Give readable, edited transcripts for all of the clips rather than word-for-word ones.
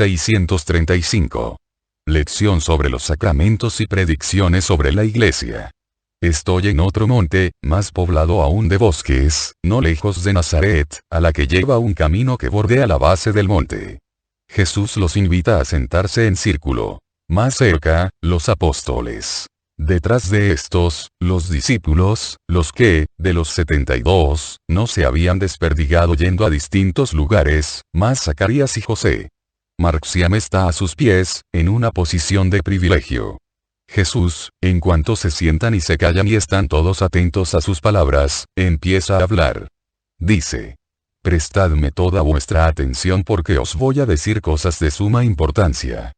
635. Lección sobre los sacramentos y predicciones sobre la Iglesia. Estoy en otro monte, más poblado aún de bosques, no lejos de Nazaret, a la que lleva un camino que bordea la base del monte. Jesús los invita a sentarse en círculo. Más cerca, los apóstoles. Detrás de estos, los discípulos, los que, de los 72, no se habían desperdigado yendo a distintos lugares, más Zacarías y José. Marciam está a sus pies, en una posición de privilegio. Jesús, en cuanto se sientan y se callan y están todos atentos a sus palabras, empieza a hablar. Dice: prestadme toda vuestra atención porque os voy a decir cosas de suma importancia.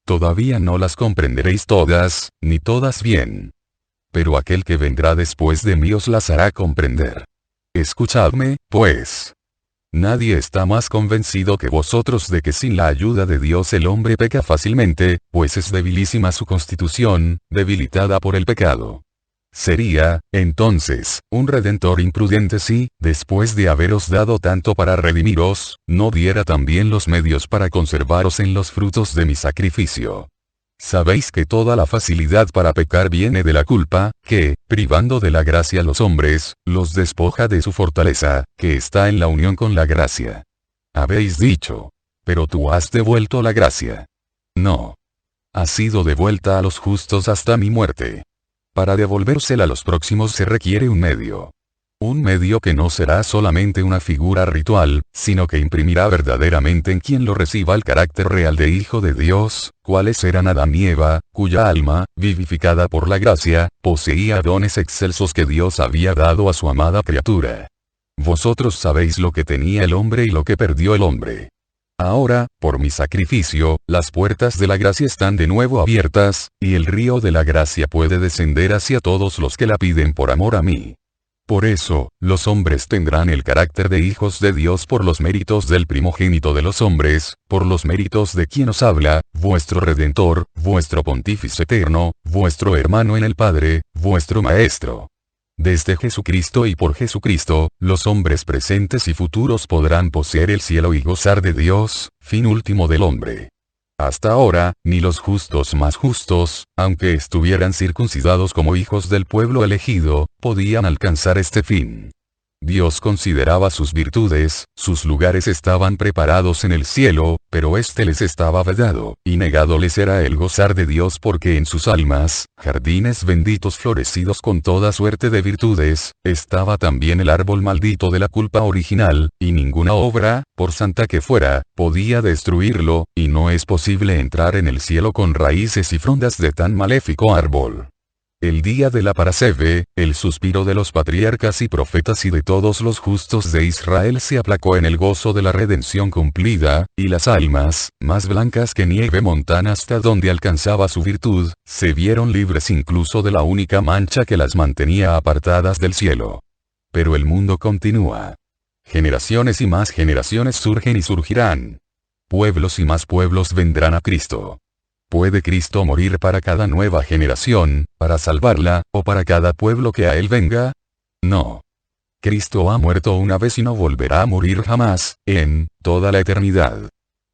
Todavía no las comprenderéis todas, ni todas bien. Pero aquel que vendrá después de mí os las hará comprender. Escuchadme, pues. Nadie está más convencido que vosotros de que sin la ayuda de Dios el hombre peca fácilmente, pues es debilísima su constitución, debilitada por el pecado. Sería, entonces, un redentor imprudente si, después de haberos dado tanto para redimiros, no diera también los medios para conservaros en los frutos de mi sacrificio. Sabéis que toda la facilidad para pecar viene de la culpa, que, privando de la gracia a los hombres, los despoja de su fortaleza, que está en la unión con la gracia. Habéis dicho: pero tú has devuelto la gracia. No. Ha sido devuelta a los justos hasta mi muerte. Para devolvérsela a los próximos se requiere un medio. Un medio que no será solamente una figura ritual, sino que imprimirá verdaderamente en quien lo reciba el carácter real de Hijo de Dios, cuales eran Adán y Eva, cuya alma, vivificada por la gracia, poseía dones excelsos que Dios había dado a su amada criatura. Vosotros sabéis lo que tenía el hombre y lo que perdió el hombre. Ahora, por mi sacrificio, las puertas de la gracia están de nuevo abiertas, y el río de la gracia puede descender hacia todos los que la piden por amor a mí. Por eso, los hombres tendrán el carácter de hijos de Dios por los méritos del primogénito de los hombres, por los méritos de quien os habla, vuestro Redentor, vuestro Pontífice eterno, vuestro hermano en el Padre, vuestro Maestro. Desde Jesucristo y por Jesucristo, los hombres presentes y futuros podrán poseer el cielo y gozar de Dios, fin último del hombre. Hasta ahora, ni los justos más justos, aunque estuvieran circuncidados como hijos del pueblo elegido, podían alcanzar este fin. Dios consideraba sus virtudes, sus lugares estaban preparados en el cielo, pero éste les estaba vedado, y negado les era el gozar de Dios porque en sus almas, jardines benditos florecidos con toda suerte de virtudes, estaba también el árbol maldito de la culpa original, y ninguna obra, por santa que fuera, podía destruirlo, y no es posible entrar en el cielo con raíces y frondas de tan maléfico árbol. El día de la Paraseve, el suspiro de los patriarcas y profetas y de todos los justos de Israel se aplacó en el gozo de la redención cumplida, y las almas, más blancas que nieve montana hasta donde alcanzaba su virtud, se vieron libres incluso de la única mancha que las mantenía apartadas del cielo. Pero el mundo continúa. Generaciones y más generaciones surgen y surgirán. Pueblos y más pueblos vendrán a Cristo. ¿Puede Cristo morir para cada nueva generación, para salvarla, o para cada pueblo que a él venga? No. Cristo ha muerto una vez y no volverá a morir jamás, en toda la eternidad.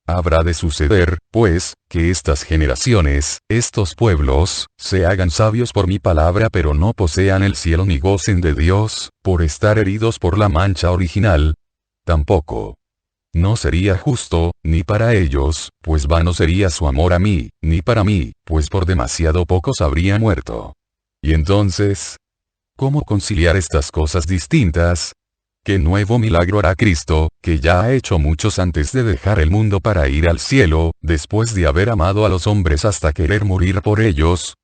Habrá de suceder, pues, que estas generaciones, estos pueblos, se hagan sabios por mi palabra pero no posean el cielo ni gocen de Dios, por estar heridos por la mancha original. Tampoco. No sería justo, ni para ellos, pues vano sería su amor a mí, ni para mí, pues por demasiado pocos habría muerto. Y entonces, ¿cómo conciliar estas cosas distintas? ¿Qué nuevo milagro hará Cristo, que ya ha hecho muchos antes de dejar el mundo para ir al cielo, después de haber amado a los hombres hasta querer morir por ellos?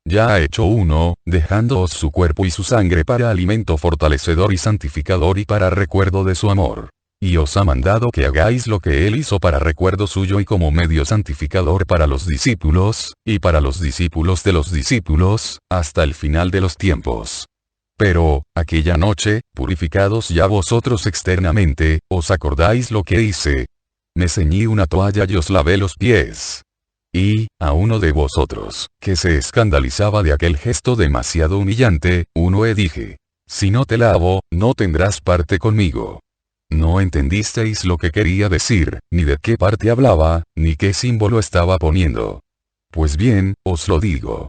Ya ha hecho uno, dejándoos su cuerpo y su sangre para alimento fortalecedor y santificador y para recuerdo de su amor. Y os ha mandado que hagáis lo que él hizo para recuerdo suyo y como medio santificador para los discípulos, y para los discípulos de los discípulos, hasta el final de los tiempos. Pero, aquella noche, purificados ya vosotros externamente, ¿os acordáis lo que hice? Me ceñí una toalla y os lavé los pies. Y, a uno de vosotros, que se escandalizaba de aquel gesto demasiado humillante, dije: si no te lavo, no tendrás parte conmigo. No entendisteis lo que quería decir, ni de qué parte hablaba, ni qué símbolo estaba poniendo. Pues bien, os lo digo.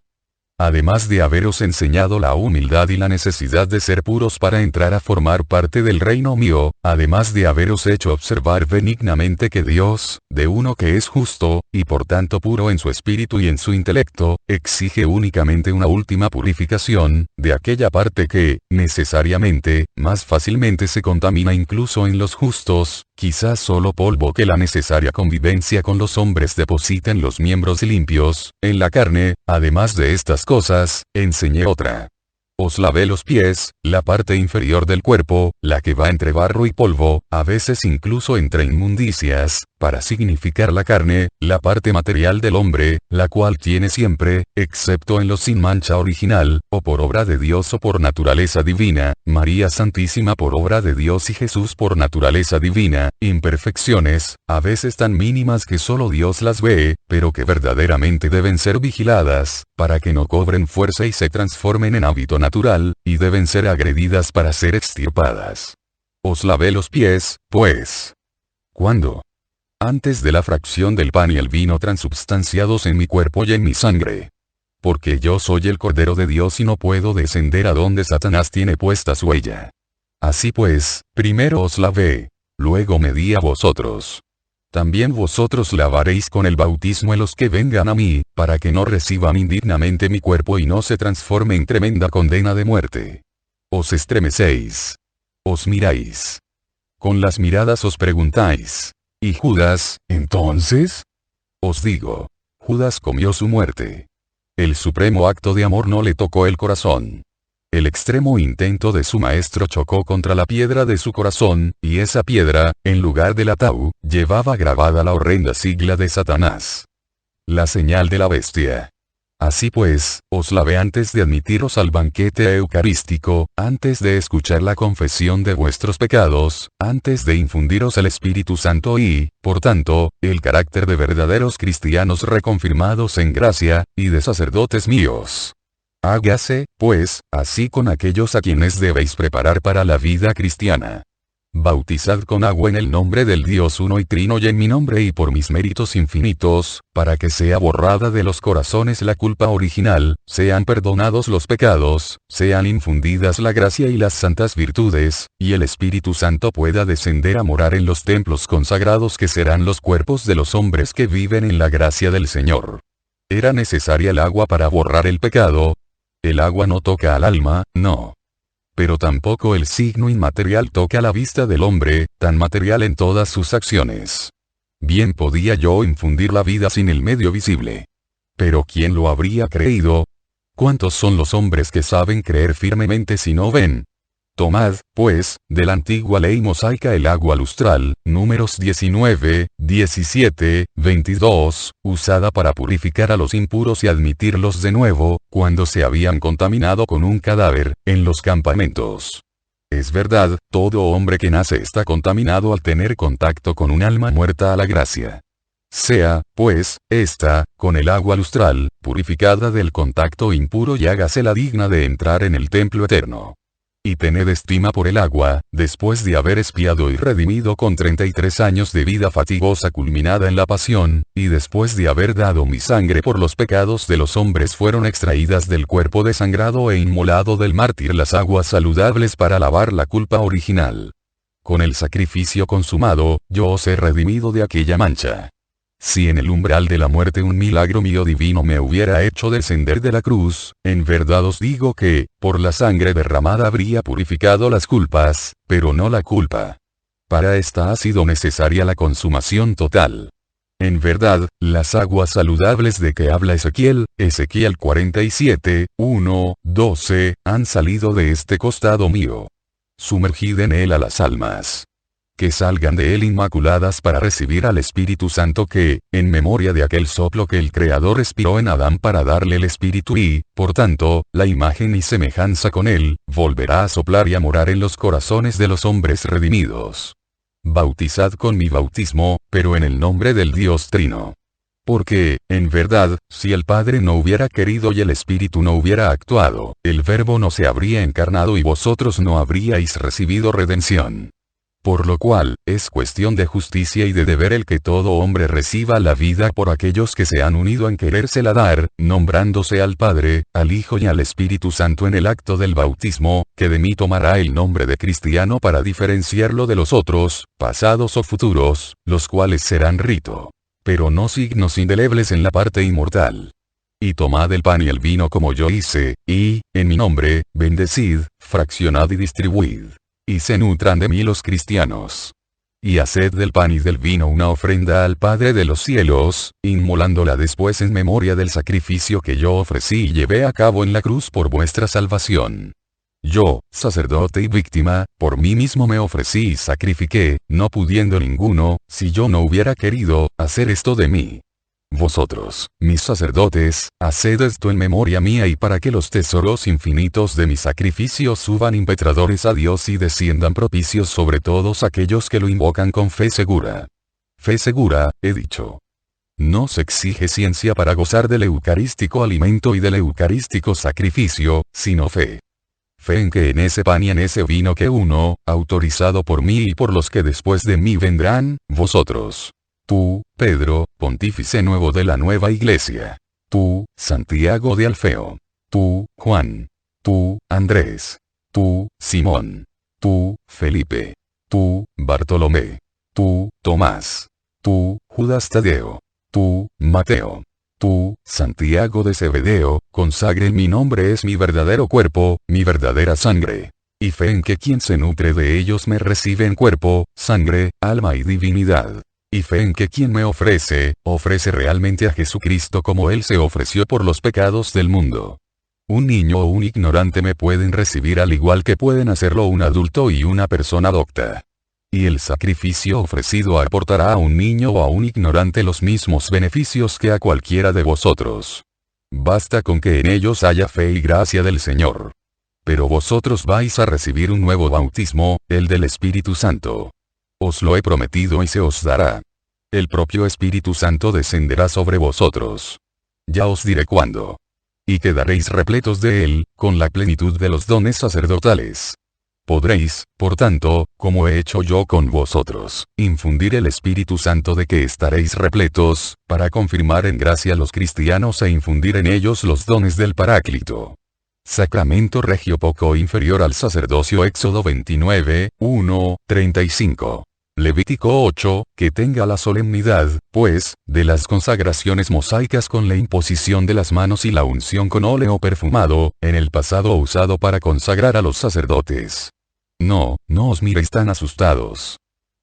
Además de haberos enseñado la humildad y la necesidad de ser puros para entrar a formar parte del reino mío, además de haberos hecho observar benignamente que Dios, de uno que es justo, y por tanto puro en su espíritu y en su intelecto, exige únicamente una última purificación, de aquella parte que, necesariamente, más fácilmente se contamina incluso en los justos, quizás solo polvo que la necesaria convivencia con los hombres deposita en los miembros limpios, en la carne, además de estas cosas, enseñé otra. Os lavé los pies, la parte inferior del cuerpo, la que va entre barro y polvo, a veces incluso entre inmundicias, para significar la carne, la parte material del hombre, la cual tiene siempre, excepto en lo sin mancha original, o por obra de Dios o por naturaleza divina, María Santísima por obra de Dios y Jesús por naturaleza divina, imperfecciones, a veces tan mínimas que solo Dios las ve, pero que verdaderamente deben ser vigiladas, para que no cobren fuerza y se transformen en hábito natural, y deben ser agredidas para ser extirpadas. Os lavé los pies, pues. ¿Cuándo? Antes de la fracción del pan y el vino transubstanciados en mi cuerpo y en mi sangre. Porque yo soy el Cordero de Dios y no puedo descender a donde Satanás tiene puesta su huella. Así pues, primero os lavé, luego me di a vosotros. También vosotros lavaréis con el bautismo a los que vengan a mí, para que no reciban indignamente mi cuerpo y no se transforme en tremenda condena de muerte. Os estremecéis. Os miráis. Con las miradas os preguntáis. ¿Y Judas, entonces? Os digo. Judas comió su muerte. El supremo acto de amor no le tocó el corazón. El extremo intento de su maestro chocó contra la piedra de su corazón, y esa piedra, en lugar de la tau, llevaba grabada la horrenda sigla de Satanás. La señal de la bestia. Así pues, os lavé antes de admitiros al banquete eucarístico, antes de escuchar la confesión de vuestros pecados, antes de infundiros el Espíritu Santo y, por tanto, el carácter de verdaderos cristianos reconfirmados en gracia, y de sacerdotes míos. Hágase, pues, así con aquellos a quienes debéis preparar para la vida cristiana. Bautizad con agua en el nombre del Dios uno y trino y en mi nombre y por mis méritos infinitos, para que sea borrada de los corazones la culpa original, sean perdonados los pecados, sean infundidas la gracia y las santas virtudes, y el Espíritu Santo pueda descender a morar en los templos consagrados que serán los cuerpos de los hombres que viven en la gracia del Señor. ¿Era necesaria el agua para borrar el pecado? El agua no toca al alma, no. Pero tampoco el signo inmaterial toca la vista del hombre, tan material en todas sus acciones. Bien podía yo infundir la vida sin el medio visible. Pero ¿quién lo habría creído? ¿Cuántos son los hombres que saben creer firmemente si no ven? Tomad, pues, de la antigua ley mosaica el agua lustral, Números 19, 17, 22, usada para purificar a los impuros y admitirlos de nuevo, cuando se habían contaminado con un cadáver, en los campamentos. Es verdad, todo hombre que nace está contaminado al tener contacto con un alma muerta a la gracia. Sea, pues, esta, con el agua lustral, purificada del contacto impuro y hágasela digna de entrar en el templo eterno. Y tened estima por el agua, después de haber expiado y redimido con 33 años de vida fatigosa culminada en la pasión, y después de haber dado mi sangre por los pecados de los hombres fueron extraídas del cuerpo desangrado e inmolado del mártir las aguas saludables para lavar la culpa original. Con el sacrificio consumado, yo os he redimido de aquella mancha. Si en el umbral de la muerte un milagro mío divino me hubiera hecho descender de la cruz, en verdad os digo que, por la sangre derramada habría purificado las culpas, pero no la culpa. Para esta ha sido necesaria la consumación total. En verdad, las aguas saludables de que habla Ezequiel 47, 1, 12, han salido de este costado mío. Sumergid en él a las almas. Que salgan de él inmaculadas para recibir al Espíritu Santo que, en memoria de aquel soplo que el Creador expiró en Adán para darle el Espíritu y, por tanto, la imagen y semejanza con él, volverá a soplar y a morar en los corazones de los hombres redimidos. Bautizad con mi bautismo, pero en el nombre del Dios Trino. Porque, en verdad, si el Padre no hubiera querido y el Espíritu no hubiera actuado, el Verbo no se habría encarnado y vosotros no habríais recibido redención. Por lo cual, es cuestión de justicia y de deber el que todo hombre reciba la vida por aquellos que se han unido en querérsela dar, nombrándose al Padre, al Hijo y al Espíritu Santo en el acto del bautismo, que de mí tomará el nombre de cristiano para diferenciarlo de los otros, pasados o futuros, los cuales serán rito. Pero no signos indelebles en la parte inmortal. Y tomad el pan y el vino como yo hice, y, en mi nombre, bendecid, fraccionad y distribuid. Y se nutran de mí los cristianos. Y haced del pan y del vino una ofrenda al Padre de los cielos, inmolándola después en memoria del sacrificio que yo ofrecí y llevé a cabo en la cruz por vuestra salvación. Yo, sacerdote y víctima, por mí mismo me ofrecí y sacrifiqué, no pudiendo ninguno, si yo no hubiera querido, hacer esto de mí. Vosotros, mis sacerdotes, haced esto en memoria mía y para que los tesoros infinitos de mis sacrificios suban impetradores a Dios y desciendan propicios sobre todos aquellos que lo invocan con fe segura. Fe segura, he dicho. No se exige ciencia para gozar del eucarístico alimento y del eucarístico sacrificio, sino fe. Fe en que en ese pan y en ese vino que uno, autorizado por mí y por los que después de mí vendrán, vosotros. Tú, Pedro, pontífice nuevo de la nueva iglesia. Tú, Santiago de Alfeo. Tú, Juan. Tú, Andrés. Tú, Simón. Tú, Felipe. Tú, Bartolomé. Tú, Tomás. Tú, Judas Tadeo. Tú, Mateo. Tú, Santiago de Zebedeo, consagren mi nombre es mi verdadero cuerpo, mi verdadera sangre. Y fe en que quien se nutre de ellos me recibe en cuerpo, sangre, alma y divinidad. Y fe en que quien me ofrece realmente a Jesucristo como Él se ofreció por los pecados del mundo. Un niño o un ignorante me pueden recibir al igual que pueden hacerlo un adulto y una persona docta. Y el sacrificio ofrecido aportará a un niño o a un ignorante los mismos beneficios que a cualquiera de vosotros. Basta con que en ellos haya fe y gracia del Señor. Pero vosotros vais a recibir un nuevo bautismo, el del Espíritu Santo. Os lo he prometido y se os dará. El propio Espíritu Santo descenderá sobre vosotros. Ya os diré cuándo. Y quedaréis repletos de él, con la plenitud de los dones sacerdotales. Podréis, por tanto, como he hecho yo con vosotros, infundir el Espíritu Santo de que estaréis repletos, para confirmar en gracia a los cristianos e infundir en ellos los dones del Paráclito. Sacramento regio poco inferior al sacerdocio. Éxodo 29, 1, 35. Levítico 8, que tenga la solemnidad, pues, de las consagraciones mosaicas con la imposición de las manos y la unción con óleo perfumado, en el pasado usado para consagrar a los sacerdotes. No os miréis tan asustados.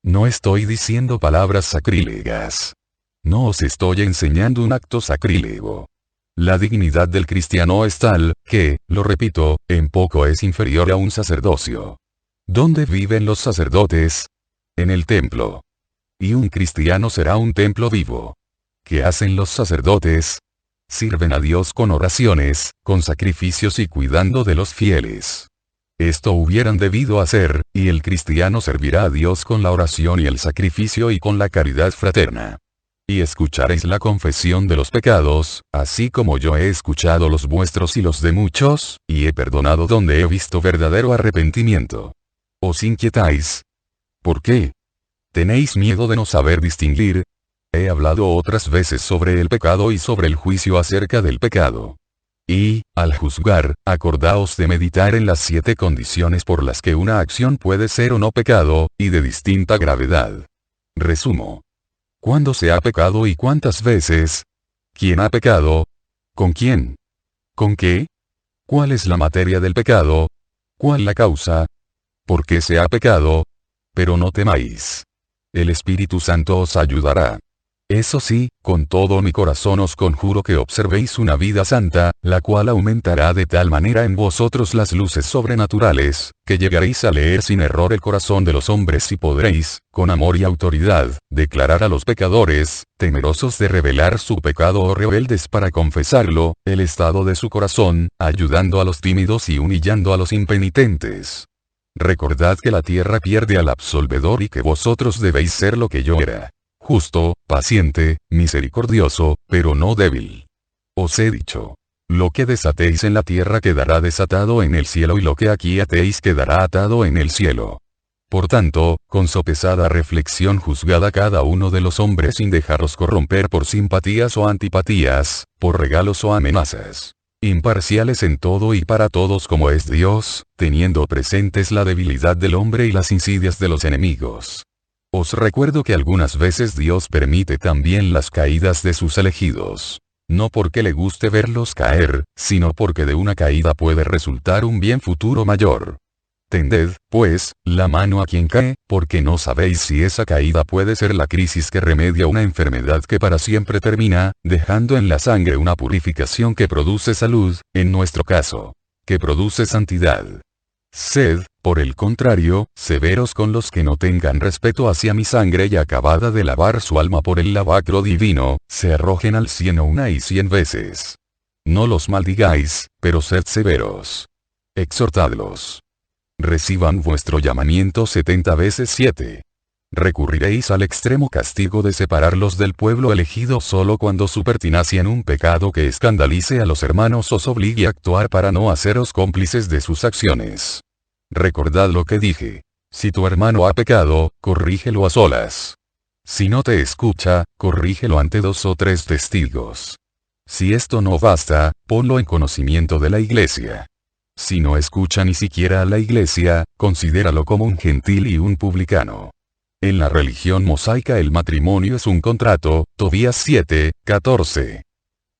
No estoy diciendo palabras sacrílegas. No os estoy enseñando un acto sacrílego. La dignidad del cristiano es tal, que, lo repito, en poco es inferior a un sacerdocio. ¿Dónde viven los sacerdotes? En el templo. Y un cristiano será un templo vivo. ¿Qué hacen los sacerdotes? Sirven a Dios con oraciones, con sacrificios y cuidando de los fieles. Esto hubieran debido hacer, y el cristiano servirá a Dios con la oración y el sacrificio y con la caridad fraterna. Y escucharéis la confesión de los pecados, así como yo he escuchado los vuestros y los de muchos, y he perdonado donde he visto verdadero arrepentimiento. ¿Os inquietáis? ¿Por qué? ¿Tenéis miedo de no saber distinguir? He hablado otras veces sobre el pecado y sobre el juicio acerca del pecado. Y, al juzgar, acordaos de meditar en las 7 condiciones por las que una acción puede ser o no pecado, y de distinta gravedad. Resumo. ¿Cuándo se ha pecado y cuántas veces? ¿Quién ha pecado? ¿Con quién? ¿Con qué? ¿Cuál es la materia del pecado? ¿Cuál la causa? ¿Por qué se ha pecado? Pero no temáis. El Espíritu Santo os ayudará. Eso sí, con todo mi corazón os conjuro que observéis una vida santa, la cual aumentará de tal manera en vosotros las luces sobrenaturales, que llegaréis a leer sin error el corazón de los hombres y podréis, con amor y autoridad, declarar a los pecadores, temerosos de revelar su pecado o rebeldes para confesarlo, el estado de su corazón, ayudando a los tímidos y humillando a los impenitentes. Recordad que la tierra pierde al absolvedor y que vosotros debéis ser lo que yo era. Justo, paciente, misericordioso, pero no débil. Os he dicho. Lo que desatéis en la tierra quedará desatado en el cielo y lo que aquí atéis quedará atado en el cielo. Por tanto, con sopesada reflexión juzgad a cada uno de los hombres sin dejaros corromper por simpatías o antipatías, por regalos o amenazas. Imparciales en todo y para todos como es Dios, teniendo presentes la debilidad del hombre y las insidias de los enemigos. Os recuerdo que algunas veces Dios permite también las caídas de sus elegidos. No porque le guste verlos caer, sino porque de una caída puede resultar un bien futuro mayor. Tended, pues, la mano a quien cae, porque no sabéis si esa caída puede ser la crisis que remedia una enfermedad que para siempre termina, dejando en la sangre una purificación que produce salud, en nuestro caso, que produce santidad. Sed, por el contrario, severos con los que no tengan respeto hacia mi sangre y acabada de lavar su alma por el lavacro divino, se arrojen al cieno 100 veces. No los maldigáis, pero sed severos. Exhortadlos. Reciban vuestro llamamiento 70 veces 7. Recurriréis al extremo castigo de separarlos del pueblo elegido solo cuando su pertinacia en un pecado que escandalice a los hermanos os obligue a actuar para no haceros cómplices de sus acciones. Recordad lo que dije. Si tu hermano ha pecado, corrígelo a solas. Si no te escucha, corrígelo ante 2 o 3 testigos. Si esto no basta, ponlo en conocimiento de la iglesia. Si no escucha ni siquiera a la iglesia, considéralo como un gentil y un publicano. En la religión mosaica el matrimonio es un contrato, Tobías 7:14.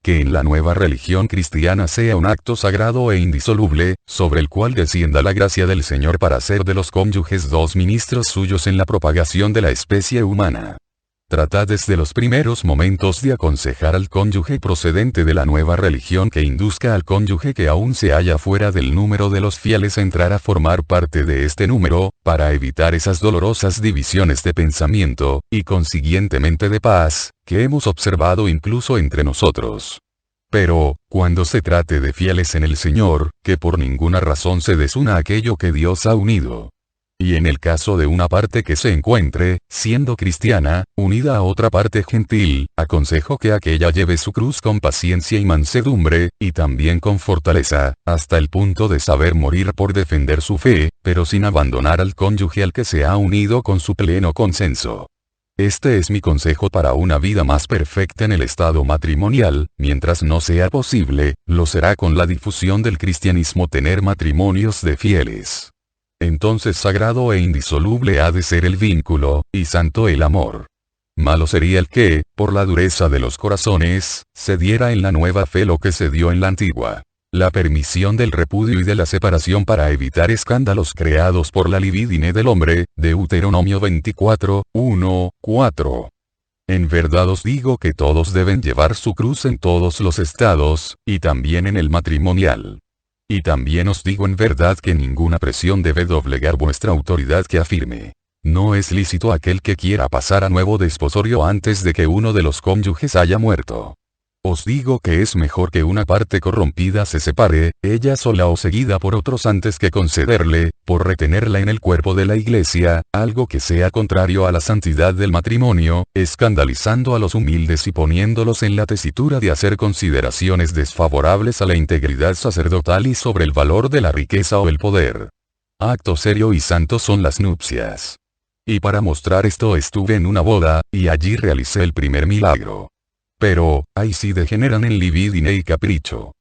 Que en la nueva religión cristiana sea un acto sagrado e indisoluble, sobre el cual descienda la gracia del Señor para hacer de los cónyuges 2 ministros suyos en la propagación de la especie humana. Tratad desde los primeros momentos de aconsejar al cónyuge procedente de la nueva religión que induzca al cónyuge que aún se halla fuera del número de los fieles a entrar a formar parte de este número, para evitar esas dolorosas divisiones de pensamiento, y consiguientemente de paz, que hemos observado incluso entre nosotros. Pero, cuando se trate de fieles en el Señor, que por ninguna razón se desuna aquello que Dios ha unido. Y en el caso de una parte que se encuentre, siendo cristiana, unida a otra parte gentil, aconsejo que aquella lleve su cruz con paciencia y mansedumbre, y también con fortaleza, hasta el punto de saber morir por defender su fe, pero sin abandonar al cónyuge al que se ha unido con su pleno consenso. Este es mi consejo para una vida más perfecta en el estado matrimonial, mientras no sea posible, lo será con la difusión del cristianismo tener matrimonios de fieles. Entonces sagrado e indisoluble ha de ser el vínculo, y santo el amor. Malo sería el que, por la dureza de los corazones, se diera en la nueva fe lo que se dio en la antigua. La permisión del repudio y de la separación para evitar escándalos creados por la libidine del hombre, Deuteronomio 24:1-4. En verdad os digo que todos deben llevar su cruz en todos los estados, y también en el matrimonial. Y también os digo en verdad que ninguna presión debe doblegar vuestra autoridad que afirme. No es lícito aquel que quiera pasar a nuevo desposorio antes de que uno de los cónyuges haya muerto. Os digo que es mejor que una parte corrompida se separe, ella sola o seguida por otros antes que concederle, por retenerla en el cuerpo de la iglesia, algo que sea contrario a la santidad del matrimonio, escandalizando a los humildes y poniéndolos en la tesitura de hacer consideraciones desfavorables a la integridad sacerdotal y sobre el valor de la riqueza o el poder. Acto serio y santo son las nupcias. Y para mostrar esto estuve en una boda, y allí realicé el primer milagro. Pero, ahí sí degeneran en libidine y capricho.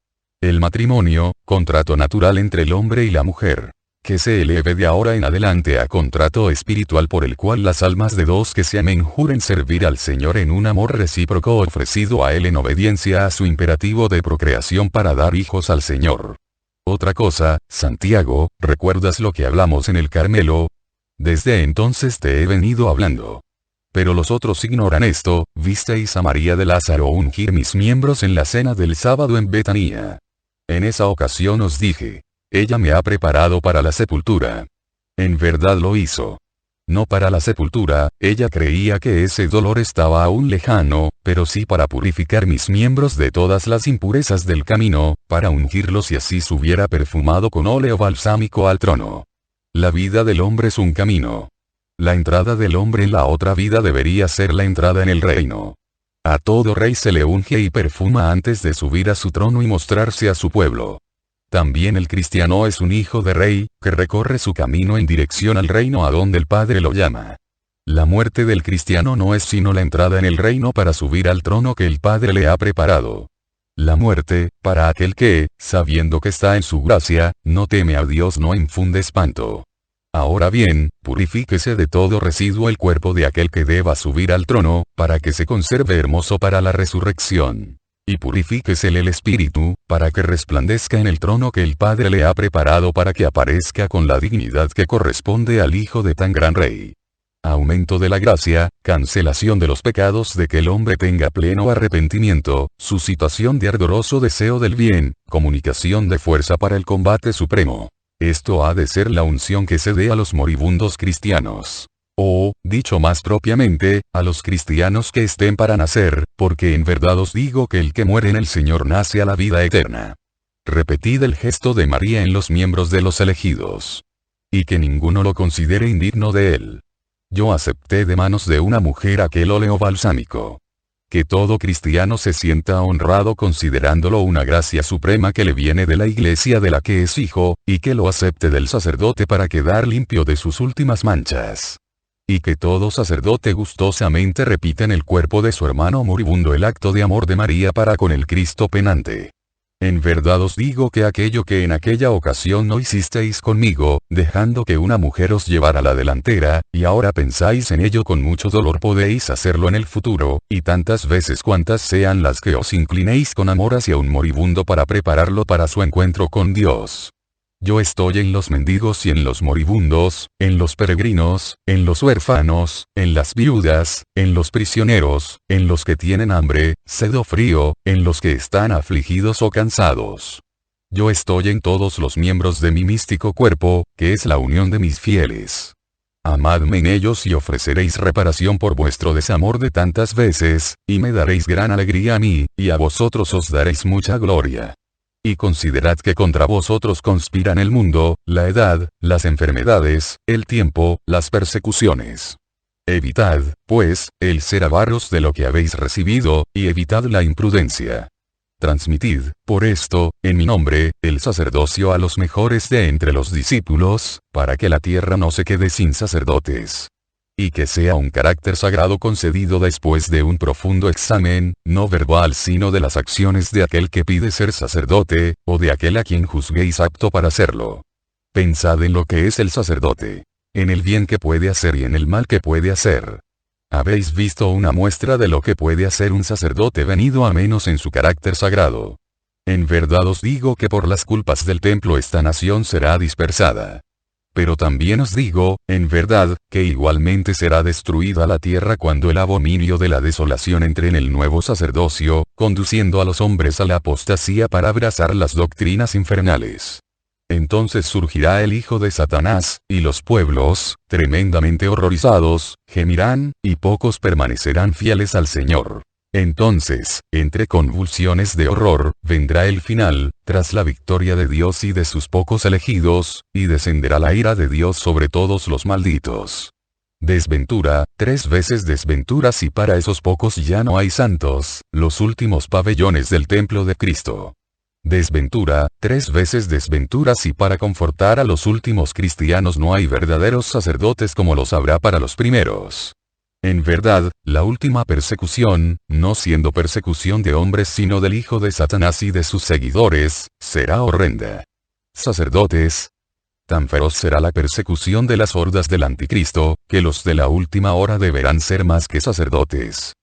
El matrimonio, contrato natural entre el hombre y la mujer. Que se eleve de ahora en adelante a contrato espiritual por el cual las almas de dos que se amen juren servir al Señor en un amor recíproco ofrecido a Él en obediencia a su imperativo de procreación para dar hijos al Señor. Otra cosa, Santiago, ¿recuerdas lo que hablamos en el Carmelo? Desde entonces te he venido hablando. Pero los otros ignoran esto, visteis a María de Lázaro ungir mis miembros en la cena del sábado en Betanía. En esa ocasión os dije, ella me ha preparado para la sepultura. En verdad lo hizo. No para la sepultura, ella creía que ese dolor estaba aún lejano, pero sí para purificar mis miembros de todas las impurezas del camino, para ungirlos y así subiera perfumado con óleo balsámico al trono. La vida del hombre es un camino. La entrada del hombre en la otra vida debería ser la entrada en el reino. A todo rey se le unge y perfuma antes de subir a su trono y mostrarse a su pueblo. También el cristiano es un hijo de rey, que recorre su camino en dirección al reino a donde el Padre lo llama. La muerte del cristiano no es sino la entrada en el reino para subir al trono que el Padre le ha preparado. La muerte, para aquel que, sabiendo que está en su gracia, no teme a Dios, no infunde espanto. Ahora bien, purifíquese de todo residuo el cuerpo de aquel que deba subir al trono, para que se conserve hermoso para la resurrección. Y purifíquesele el espíritu, para que resplandezca en el trono que el Padre le ha preparado para que aparezca con la dignidad que corresponde al Hijo de tan gran Rey. Aumento de la gracia, cancelación de los pecados, de que el hombre tenga pleno arrepentimiento, suscitación de ardoroso deseo del bien, comunicación de fuerza para el combate supremo. Esto ha de ser la unción que se dé a los moribundos cristianos. O, dicho más propiamente, a los cristianos que estén para nacer, porque en verdad os digo que el que muere en el Señor nace a la vida eterna. Repetid el gesto de María en los miembros de los elegidos. Y que ninguno lo considere indigno de él. Yo acepté de manos de una mujer aquel óleo balsámico. Que todo cristiano se sienta honrado considerándolo una gracia suprema que le viene de la iglesia de la que es hijo, y que lo acepte del sacerdote para quedar limpio de sus últimas manchas. Y que todo sacerdote gustosamente repita en el cuerpo de su hermano moribundo el acto de amor de María para con el Cristo penante. En verdad os digo que aquello que en aquella ocasión no hicisteis conmigo, dejando que una mujer os llevara la delantera, y ahora pensáis en ello con mucho dolor, podéis hacerlo en el futuro, y tantas veces cuantas sean las que os inclinéis con amor hacia un moribundo para prepararlo para su encuentro con Dios. Yo estoy en los mendigos y en los moribundos, en los peregrinos, en los huérfanos, en las viudas, en los prisioneros, en los que tienen hambre, sed o frío, en los que están afligidos o cansados. Yo estoy en todos los miembros de mi místico cuerpo, que es la unión de mis fieles. Amadme en ellos y ofreceréis reparación por vuestro desamor de tantas veces, y me daréis gran alegría a mí, y a vosotros os daréis mucha gloria. Y considerad que contra vosotros conspiran el mundo, la edad, las enfermedades, el tiempo, las persecuciones. Evitad, pues, el ser avaros de lo que habéis recibido, y evitad la imprudencia. Transmitid, por esto, en mi nombre, el sacerdocio a los mejores de entre los discípulos, para que la tierra no se quede sin sacerdotes. Y que sea un carácter sagrado concedido después de un profundo examen, no verbal sino de las acciones de aquel que pide ser sacerdote, o de aquel a quien juzguéis apto para serlo. Pensad en lo que es el sacerdote. En el bien que puede hacer y en el mal que puede hacer. Habéis visto una muestra de lo que puede hacer un sacerdote venido a menos en su carácter sagrado. En verdad os digo que por las culpas del templo esta nación será dispersada. Pero también os digo, en verdad, que igualmente será destruida la tierra cuando el abominio de la desolación entre en el nuevo sacerdocio, conduciendo a los hombres a la apostasía para abrazar las doctrinas infernales. Entonces surgirá el hijo de Satanás, y los pueblos, tremendamente horrorizados, gemirán, y pocos permanecerán fieles al Señor. Entonces, entre convulsiones de horror, vendrá el final, tras la victoria de Dios y de sus pocos elegidos, y descenderá la ira de Dios sobre todos los malditos. Desventura, 3 veces desventura si para esos pocos ya no hay santos, los últimos pabellones del templo de Cristo. Desventura, 3 veces desventura si para confortar a los últimos cristianos no hay verdaderos sacerdotes como los habrá para los primeros. En verdad, la última persecución, no siendo persecución de hombres sino del hijo de Satanás y de sus seguidores, será horrenda. Sacerdotes. Tan feroz será la persecución de las hordas del anticristo, que los de la última hora deberán ser más que sacerdotes.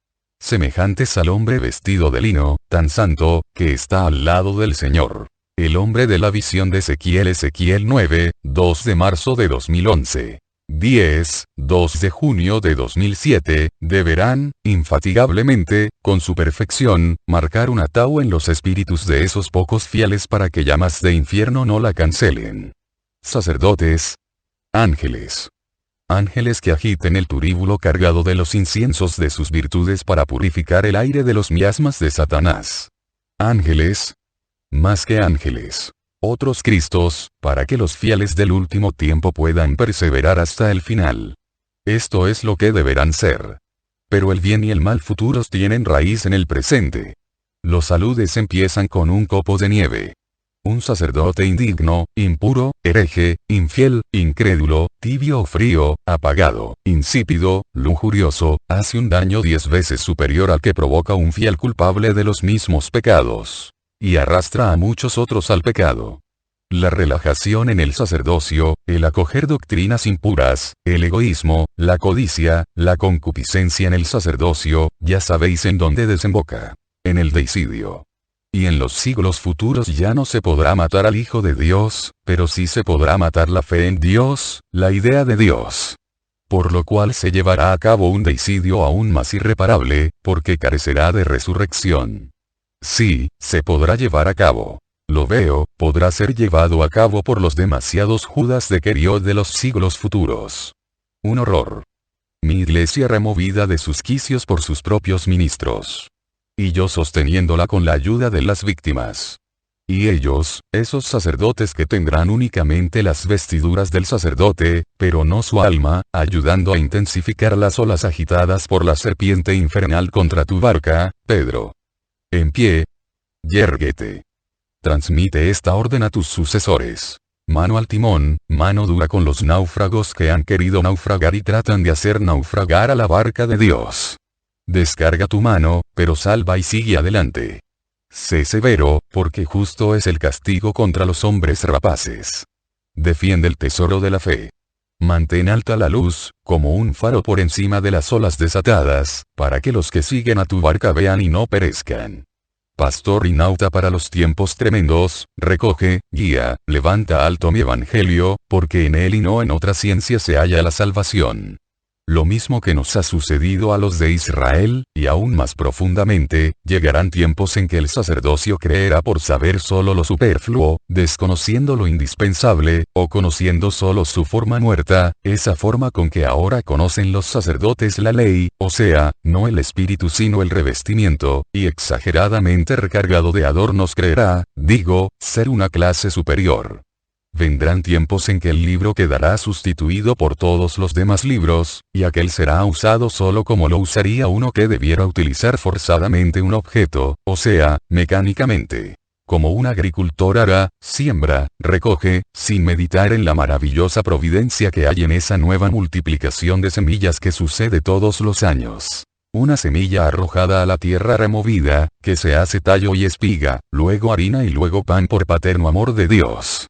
Semejantes al hombre vestido de lino, tan santo, que está al lado del Señor. El hombre de la visión de Ezequiel 9, 2 de marzo de 2011. 2 de junio de 2007, deberán, infatigablemente, con su perfección, marcar un atao en los espíritus de esos pocos fieles para que llamas de infierno no la cancelen. Sacerdotes. Ángeles. Ángeles que agiten el turíbulo cargado de los inciensos de sus virtudes para purificar el aire de los miasmas de Satanás. Ángeles. Más que ángeles. Otros Cristos, para que los fieles del último tiempo puedan perseverar hasta el final. Esto es lo que deberán ser. Pero el bien y el mal futuros tienen raíz en el presente. Los saludes empiezan con un copo de nieve. Un sacerdote indigno, impuro, hereje, infiel, incrédulo, tibio o frío, apagado, insípido, lujurioso, hace un daño 10 veces superior al que provoca un fiel culpable de los mismos pecados. Y arrastra a muchos otros al pecado. La relajación en el sacerdocio, el acoger doctrinas impuras, el egoísmo, la codicia, la concupiscencia en el sacerdocio, ya sabéis en dónde desemboca. En el deicidio. Y en los siglos futuros ya no se podrá matar al Hijo de Dios, pero sí se podrá matar la fe en Dios, la idea de Dios. Por lo cual se llevará a cabo un deicidio aún más irreparable, porque carecerá de resurrección. Sí, se podrá llevar a cabo. Lo veo, podrá ser llevado a cabo por los demasiados Judas de Queriot de los siglos futuros. Un horror. Mi iglesia removida de sus quicios por sus propios ministros. Y yo sosteniéndola con la ayuda de las víctimas. Y ellos, esos sacerdotes que tendrán únicamente las vestiduras del sacerdote, pero no su alma, ayudando a intensificar las olas agitadas por la serpiente infernal contra tu barca, Pedro. En pie. Yérguete. Transmite esta orden a tus sucesores. Mano al timón, mano dura con los náufragos que han querido naufragar y tratan de hacer naufragar a la barca de Dios. Descarga tu mano, pero salva y sigue adelante. Sé severo, porque justo es el castigo contra los hombres rapaces. Defiende el tesoro de la fe. Mantén alta la luz, como un faro por encima de las olas desatadas, para que los que siguen a tu barca vean y no perezcan. Pastor y nauta para los tiempos tremendos, recoge, guía, levanta alto mi evangelio, porque en él y no en otra ciencia se halla la salvación. Lo mismo que nos ha sucedido a los de Israel, y aún más profundamente, llegarán tiempos en que el sacerdocio creerá por saber solo lo superfluo, desconociendo lo indispensable, o conociendo solo su forma muerta, esa forma con que ahora conocen los sacerdotes la ley, o sea, no el espíritu sino el revestimiento, y exageradamente recargado de adornos creerá, digo, ser una clase superior. Vendrán tiempos en que el libro quedará sustituido por todos los demás libros, y aquel será usado solo como lo usaría uno que debiera utilizar forzadamente un objeto, o sea, mecánicamente. Como un agricultor hará, siembra, recoge, sin meditar en la maravillosa providencia que hay en esa nueva multiplicación de semillas que sucede todos los años. Una semilla arrojada a la tierra removida, que se hace tallo y espiga, luego harina y luego pan por paterno amor de Dios.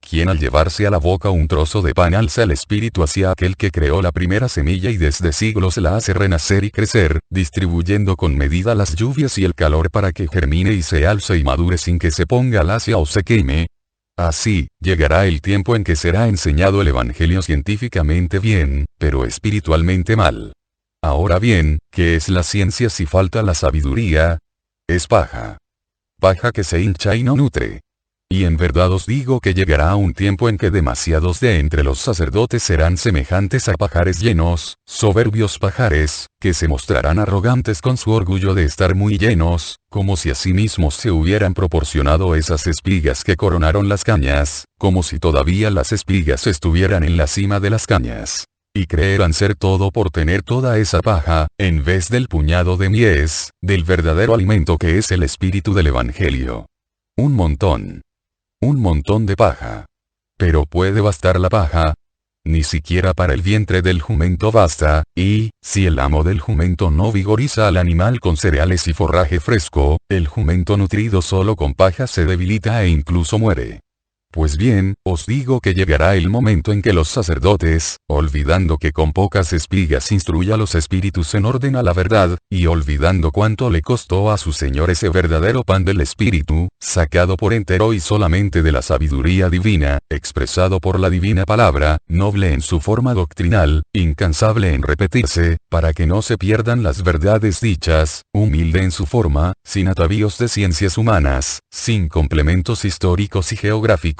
Quien al llevarse a la boca un trozo de pan alza el espíritu hacia aquel que creó la primera semilla y desde siglos la hace renacer y crecer, distribuyendo con medida las lluvias y el calor para que germine y se alce y madure sin que se ponga lacia o se queme. Así, llegará el tiempo en que será enseñado el evangelio científicamente bien, pero espiritualmente mal. Ahora bien, ¿qué es la ciencia si falta la sabiduría? Es paja. Paja que se hincha y no nutre. Y en verdad os digo que llegará un tiempo en que demasiados de entre los sacerdotes serán semejantes a pajares llenos, soberbios pajares, que se mostrarán arrogantes con su orgullo de estar muy llenos, como si a sí mismos se hubieran proporcionado esas espigas que coronaron las cañas, como si todavía las espigas estuvieran en la cima de las cañas. Y creerán ser todo por tener toda esa paja, en vez del puñado de mies, del verdadero alimento que es el espíritu del evangelio. Un montón. Un montón de paja. Pero ¿puede bastar la paja? Ni siquiera para el vientre del jumento basta, y, si el amo del jumento no vigoriza al animal con cereales y forraje fresco, el jumento nutrido solo con paja se debilita e incluso muere. Pues bien, os digo que llegará el momento en que los sacerdotes, olvidando que con pocas espigas instruye a los espíritus en orden a la verdad, y olvidando cuánto le costó a su Señor ese verdadero pan del espíritu, sacado por entero y solamente de la sabiduría divina, expresado por la divina palabra, noble en su forma doctrinal, incansable en repetirse, para que no se pierdan las verdades dichas, humilde en su forma, sin atavíos de ciencias humanas, sin complementos históricos y geográficos,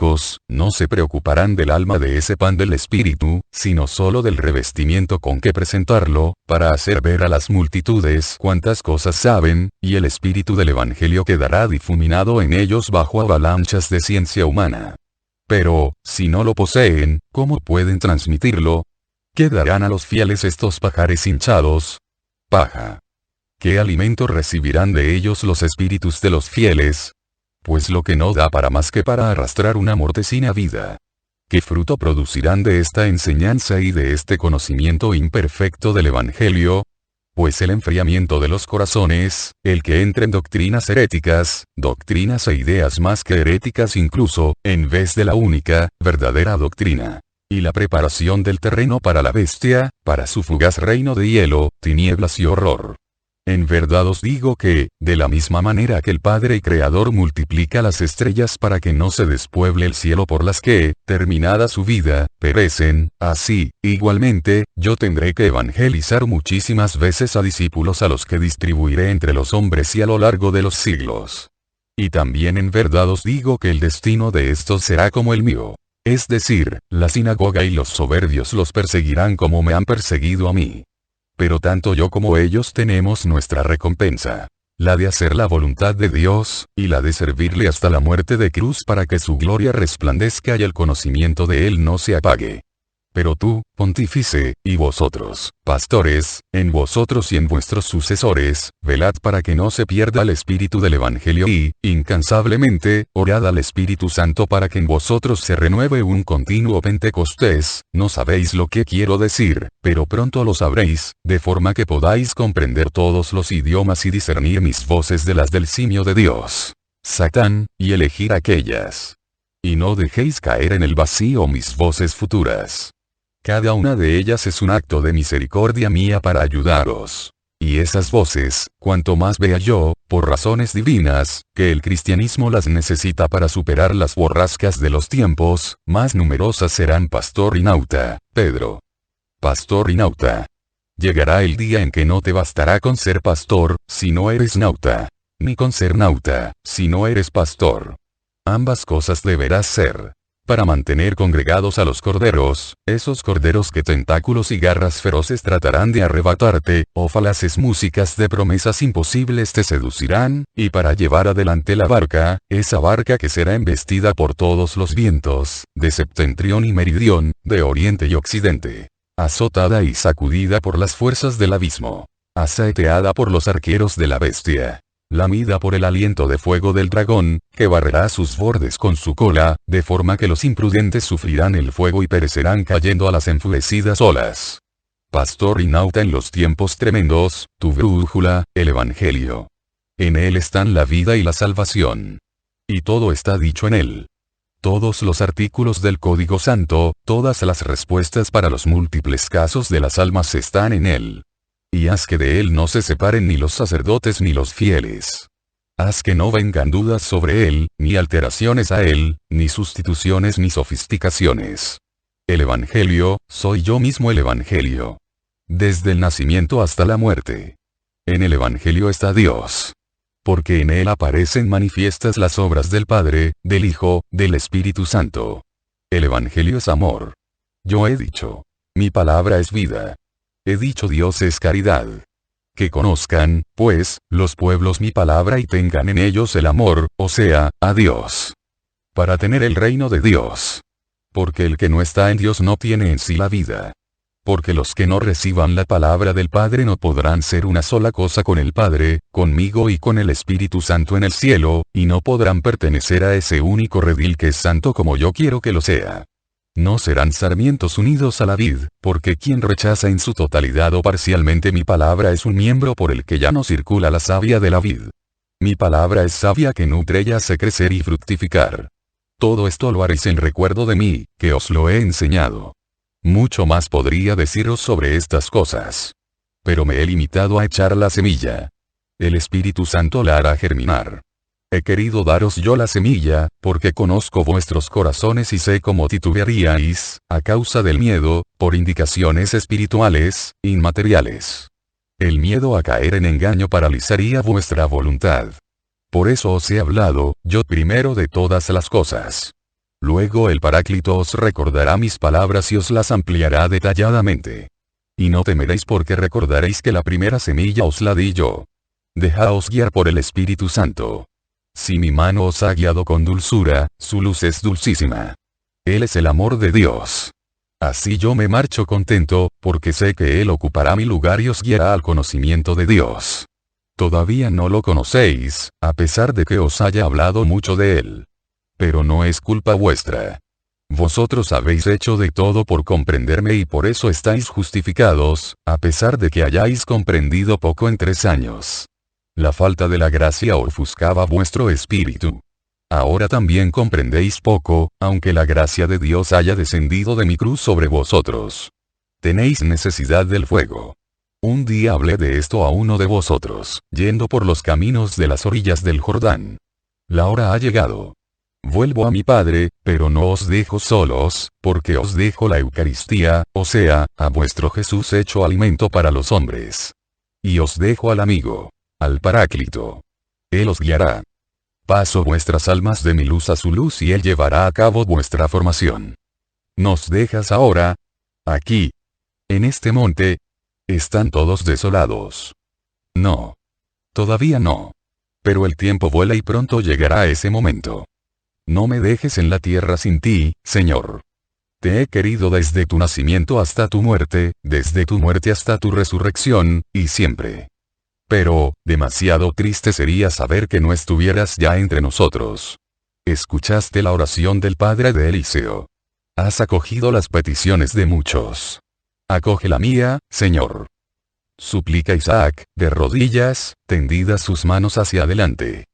no se preocuparán del alma de ese pan del espíritu, sino solo del revestimiento con que presentarlo, para hacer ver a las multitudes cuántas cosas saben, y el espíritu del evangelio quedará difuminado en ellos bajo avalanchas de ciencia humana. Pero, si no lo poseen, ¿cómo pueden transmitirlo? ¿Qué darán a los fieles estos pajares hinchados? Paja. ¿Qué alimento recibirán de ellos los espíritus de los fieles? pues lo que no da para más que para arrastrar una mortecina vida. ¿Qué fruto producirán de esta enseñanza y de este conocimiento imperfecto del Evangelio? Pues el enfriamiento de los corazones, el que entre en doctrinas heréticas, doctrinas e ideas más que heréticas incluso, en vez de la única, verdadera doctrina. Y la preparación del terreno para la bestia, para su fugaz reino de hielo, tinieblas y horror. En verdad os digo que, de la misma manera que el Padre y Creador multiplica las estrellas para que no se despueble el cielo por las que, terminada su vida, perecen, así, igualmente, yo tendré que evangelizar muchísimas veces a discípulos a los que distribuiré entre los hombres y a lo largo de los siglos. Y también en verdad os digo que el destino de estos será como el mío. Es decir, la sinagoga y los soberbios los perseguirán como me han perseguido a mí. Pero tanto yo como ellos tenemos nuestra recompensa. La de hacer la voluntad de Dios, y la de servirle hasta la muerte de cruz para que su gloria resplandezca y el conocimiento de Él no se apague. Pero tú, pontífice, y vosotros, pastores, en vosotros y en vuestros sucesores, velad para que no se pierda el espíritu del Evangelio y, incansablemente, orad al Espíritu Santo para que en vosotros se renueve un continuo Pentecostés. No sabéis lo que quiero decir, pero pronto lo sabréis, de forma que podáis comprender todos los idiomas y discernir mis voces de las del simio de Dios, Satán, y elegir aquellas. Y no dejéis caer en el vacío mis voces futuras. Cada una de ellas es un acto de misericordia mía para ayudaros. Y esas voces, cuanto más vea yo, por razones divinas, que el cristianismo las necesita para superar las borrascas de los tiempos, más numerosas serán. Pastor y nauta, Pedro. Pastor y nauta. Llegará el día en que no te bastará con ser pastor, si no eres nauta. Ni con ser nauta, si no eres pastor. Ambas cosas deberás ser. Para mantener congregados a los corderos, esos corderos que tentáculos y garras feroces tratarán de arrebatarte, o falaces músicas de promesas imposibles te seducirán, y para llevar adelante la barca, esa barca que será embestida por todos los vientos, de septentrión y meridión, de oriente y occidente. Azotada y sacudida por las fuerzas del abismo. Asaeteada por los arqueros de la bestia. Lamida por el aliento de fuego del dragón, que barrerá sus bordes con su cola, de forma que los imprudentes sufrirán el fuego y perecerán cayendo a las enfurecidas olas. Pastor y nauta en los tiempos tremendos, tu brújula, el Evangelio. En él están la vida y la salvación. Y todo está dicho en él. Todos los artículos del Código Santo, todas las respuestas para los múltiples casos de las almas están en él. Y haz que de él no se separen ni los sacerdotes ni los fieles. Haz que no vengan dudas sobre él, ni alteraciones a él, ni sustituciones ni sofisticaciones. El Evangelio, soy yo mismo el Evangelio. Desde el nacimiento hasta la muerte. En el Evangelio está Dios. Porque en él aparecen manifiestas las obras del Padre, del Hijo, del Espíritu Santo. El Evangelio es amor. Yo he dicho. Mi palabra es vida. He dicho Dios es caridad. Que conozcan, pues, los pueblos mi palabra y tengan en ellos el amor, o sea, a Dios. Para tener el reino de Dios. Porque el que no está en Dios no tiene en sí la vida. Porque los que no reciban la palabra del Padre no podrán ser una sola cosa con el Padre, conmigo y con el Espíritu Santo en el cielo, y no podrán pertenecer a ese único redil que es santo como yo quiero que lo sea. No serán sarmientos unidos a la vid, porque quien rechaza en su totalidad o parcialmente mi palabra es un miembro por el que ya no circula la savia de la vid. Mi palabra es savia que nutre y hace crecer y fructificar. Todo esto lo haréis en recuerdo de mí, que os lo he enseñado. Mucho más podría deciros sobre estas cosas. Pero me he limitado a echar la semilla. El Espíritu Santo la hará germinar. He querido daros yo la semilla, porque conozco vuestros corazones y sé cómo titubearíais, a causa del miedo, por indicaciones espirituales, inmateriales. El miedo a caer en engaño paralizaría vuestra voluntad. Por eso os he hablado, yo primero de todas las cosas. Luego el Paráclito os recordará mis palabras y os las ampliará detalladamente. Y no temeréis porque recordaréis que la primera semilla os la di yo. Dejaos guiar por el Espíritu Santo. Si mi mano os ha guiado con dulzura, su luz es dulcísima. Él es el amor de Dios. Así yo me marcho contento, porque sé que Él ocupará mi lugar y os guiará al conocimiento de Dios. Todavía no lo conocéis, a pesar de que os haya hablado mucho de él. Pero no es culpa vuestra. Vosotros habéis hecho de todo por comprenderme y por eso estáis justificados, a pesar de que hayáis comprendido poco en 3 años. La falta de la gracia ofuscaba vuestro espíritu. Ahora también comprendéis poco, aunque la gracia de Dios haya descendido de mi cruz sobre vosotros. Tenéis necesidad del fuego. Un día hablé de esto a uno de vosotros, yendo por los caminos de las orillas del Jordán. La hora ha llegado. Vuelvo a mi Padre, pero no os dejo solos, porque os dejo la Eucaristía, o sea, a vuestro Jesús hecho alimento para los hombres. Y os dejo al amigo, al Paráclito. Él os guiará. Paso vuestras almas de mi luz a su luz y Él llevará a cabo vuestra formación. ¿Nos dejas ahora? Aquí. En este monte. ¿Están todos desolados? No. Todavía no. Pero el tiempo vuela y pronto llegará ese momento. No me dejes en la tierra sin ti, Señor. Te he querido desde tu nacimiento hasta tu muerte, desde tu muerte hasta tu resurrección, y siempre. Pero, demasiado triste sería saber que no estuvieras ya entre nosotros. Escuchaste la oración del padre de Eliseo. Has acogido las peticiones de muchos. Acoge la mía, Señor. Suplica Isaac, de rodillas, tendidas sus manos hacia adelante.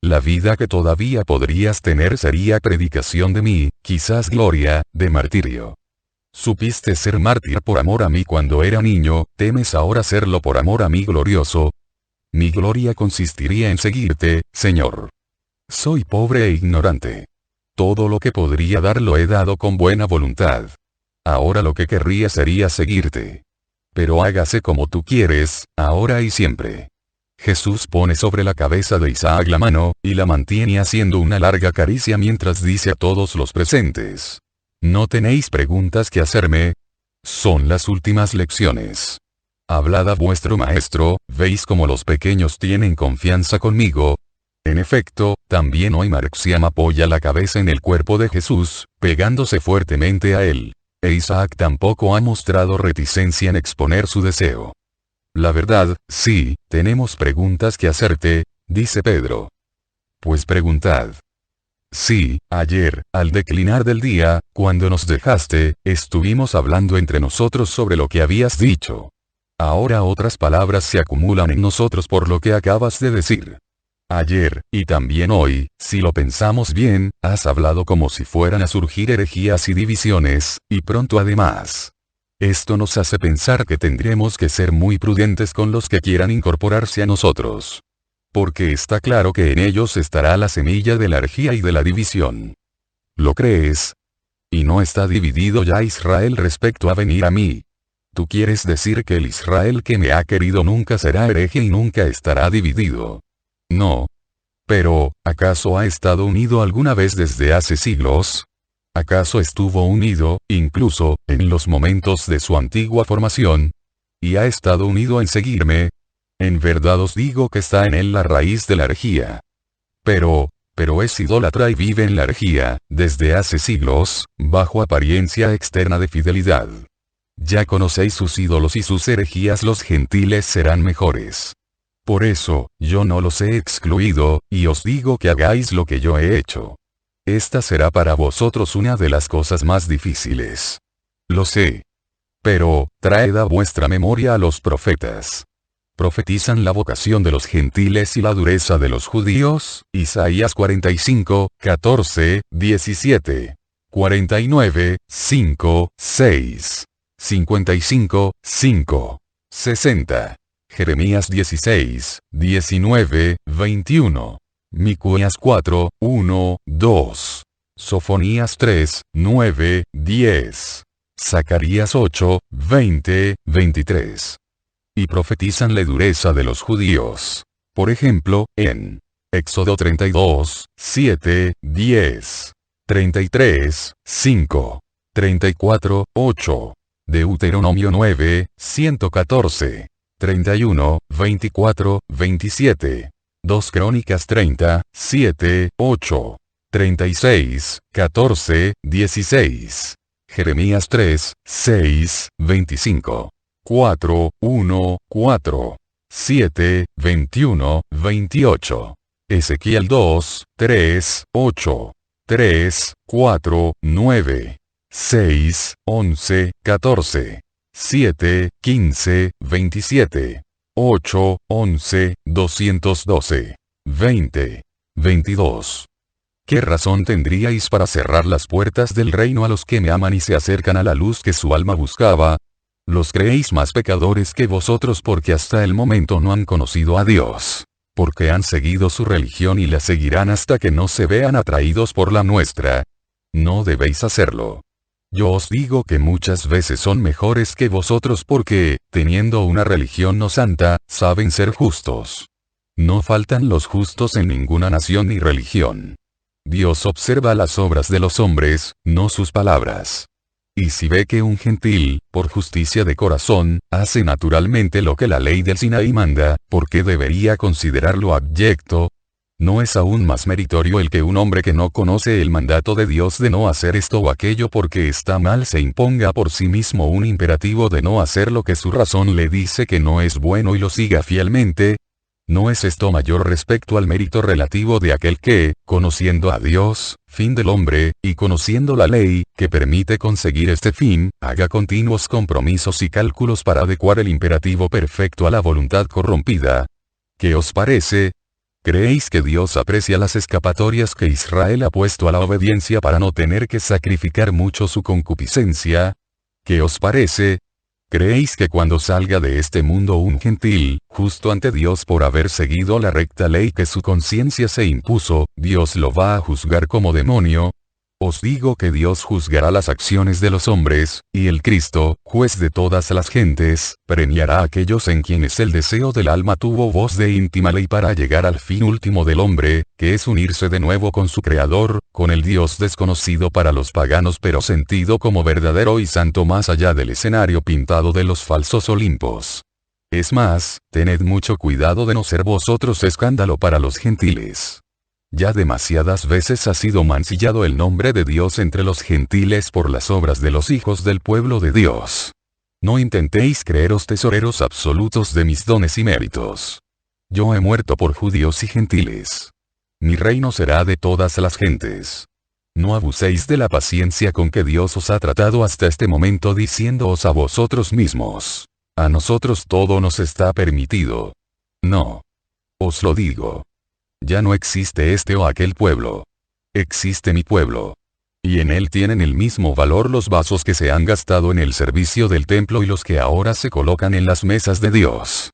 La vida que todavía podrías tener sería predicación de mí, quizás gloria, de martirio. Supiste ser mártir por amor a mí cuando era niño, ¿temes ahora serlo por amor a mí glorioso? Mi gloria consistiría en seguirte, Señor. Soy pobre e ignorante. Todo lo que podría dar lo he dado con buena voluntad. Ahora lo que querría sería seguirte. Pero hágase como tú quieres, ahora y siempre. Jesús pone sobre la cabeza de Isaac la mano, y la mantiene haciendo una larga caricia mientras dice a todos los presentes. ¿No tenéis preguntas que hacerme? Son las últimas lecciones. Hablad a vuestro maestro, ¿veis cómo los pequeños tienen confianza conmigo? En efecto, también hoy Marxiam apoya la cabeza en el cuerpo de Jesús, pegándose fuertemente a él. E Isaac tampoco ha mostrado reticencia en exponer su deseo. La verdad, sí, tenemos preguntas que hacerte, dice Pedro. Pues preguntad. Sí, ayer, al declinar del día, cuando nos dejaste, estuvimos hablando entre nosotros sobre lo que habías dicho. Ahora otras palabras se acumulan en nosotros por lo que acabas de decir. Ayer, y también hoy, si lo pensamos bien, has hablado como si fueran a surgir herejías y divisiones, y pronto además. Esto nos hace pensar que tendremos que ser muy prudentes con los que quieran incorporarse a nosotros. Porque está claro que en ellos estará la semilla de la herejía y de la división. ¿Lo crees? ¿Y no está dividido ya Israel respecto a venir a mí? ¿Tú quieres decir que el Israel que me ha querido nunca será hereje y nunca estará dividido? No. Pero, ¿acaso ha estado unido alguna vez desde hace siglos? ¿Acaso estuvo unido, incluso, en los momentos de su antigua formación? ¿Y ha estado unido en seguirme? En verdad os digo que está en él la raíz de la herejía. Pero es idólatra y vive en la herejía, desde hace siglos, bajo apariencia externa de fidelidad. Ya conocéis sus ídolos y sus herejías, los gentiles serán mejores. Por eso, yo no los he excluido, y os digo que hagáis lo que yo he hecho. Esta será para vosotros una de las cosas más difíciles. Lo sé. Pero, traed a vuestra memoria a los profetas. Profetizan la vocación de los gentiles y la dureza de los judíos, Isaías 45, 14, 17. 49, 5, 6. 55, 5. 60. Jeremías 16, 19, 21. Miqueas 4, 1, 2. Sofonías 3, 9, 10. Zacarías 8, 20, 23. Y profetizan la dureza de los judíos. Por ejemplo, en Éxodo 32, 7, 10. 33, 5. 34, 8. Deuteronomio 9, 114. 31, 24, 27. 2 Crónicas 30, 7, 8. 36, 14, 16. Jeremías 3, 6, 25. 4, 1, 4. 7, 21, 28. Ezequiel 2, 3, 8. 3, 4, 9. 6, 11, 14. 7, 15, 27. 8, 11, 212. 20. 22. ¿Qué razón tendríais para cerrar las puertas del reino a los que me aman y se acercan a la luz que su alma buscaba? Los creéis más pecadores que vosotros porque hasta el momento no han conocido a Dios. Porque han seguido su religión y la seguirán hasta que no se vean atraídos por la nuestra. No debéis hacerlo. Yo os digo que muchas veces son mejores que vosotros porque, teniendo una religión no santa, saben ser justos. No faltan los justos en ninguna nación ni religión. Dios observa las obras de los hombres, no sus palabras. Y si ve que un gentil, por justicia de corazón, hace naturalmente lo que la ley del Sinaí manda, ¿por qué debería considerarlo abyecto? ¿No es aún más meritorio el que un hombre que no conoce el mandato de Dios de no hacer esto o aquello porque está mal se imponga por sí mismo un imperativo de no hacer lo que su razón le dice que no es bueno y lo siga fielmente? ¿No es esto mayor respecto al mérito relativo de aquel que, conociendo a Dios, fin del hombre, y conociendo la ley, que permite conseguir este fin, haga continuos compromisos y cálculos para adecuar el imperativo perfecto a la voluntad corrompida? ¿Qué os parece? ¿Creéis que Dios aprecia las escapatorias que Israel ha puesto a la obediencia para no tener que sacrificar mucho su concupiscencia? ¿Qué os parece? ¿Creéis que cuando salga de este mundo un gentil, justo ante Dios por haber seguido la recta ley que su conciencia se impuso, Dios lo va a juzgar como demonio? Os digo que Dios juzgará las acciones de los hombres, y el Cristo, juez de todas las gentes, premiará a aquellos en quienes el deseo del alma tuvo voz de íntima ley para llegar al fin último del hombre, que es unirse de nuevo con su Creador, con el Dios desconocido para los paganos pero sentido como verdadero y santo más allá del escenario pintado de los falsos Olimpos. Es más, tened mucho cuidado de no ser vosotros escándalo para los gentiles. Ya demasiadas veces ha sido mancillado el nombre de Dios entre los gentiles por las obras de los hijos del pueblo de Dios. No intentéis creeros tesoreros absolutos de mis dones y méritos. Yo he muerto por judíos y gentiles. Mi reino será de todas las gentes. No abuséis de la paciencia con que Dios os ha tratado hasta este momento diciéndoos a vosotros mismos: a nosotros todo nos está permitido. No. Os lo digo. Ya no existe este o aquel pueblo. Existe mi pueblo. Y en él tienen el mismo valor los vasos que se han gastado en el servicio del templo y los que ahora se colocan en las mesas de Dios.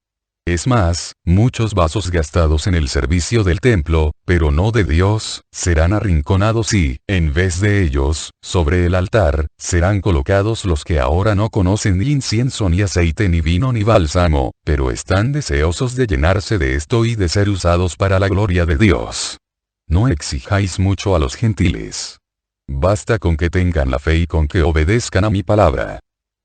Es más, muchos vasos gastados en el servicio del templo, pero no de Dios, serán arrinconados y, en vez de ellos, sobre el altar, serán colocados los que ahora no conocen ni incienso ni aceite ni vino ni bálsamo, pero están deseosos de llenarse de esto y de ser usados para la gloria de Dios. No exijáis mucho a los gentiles. Basta con que tengan la fe y con que obedezcan a mi palabra.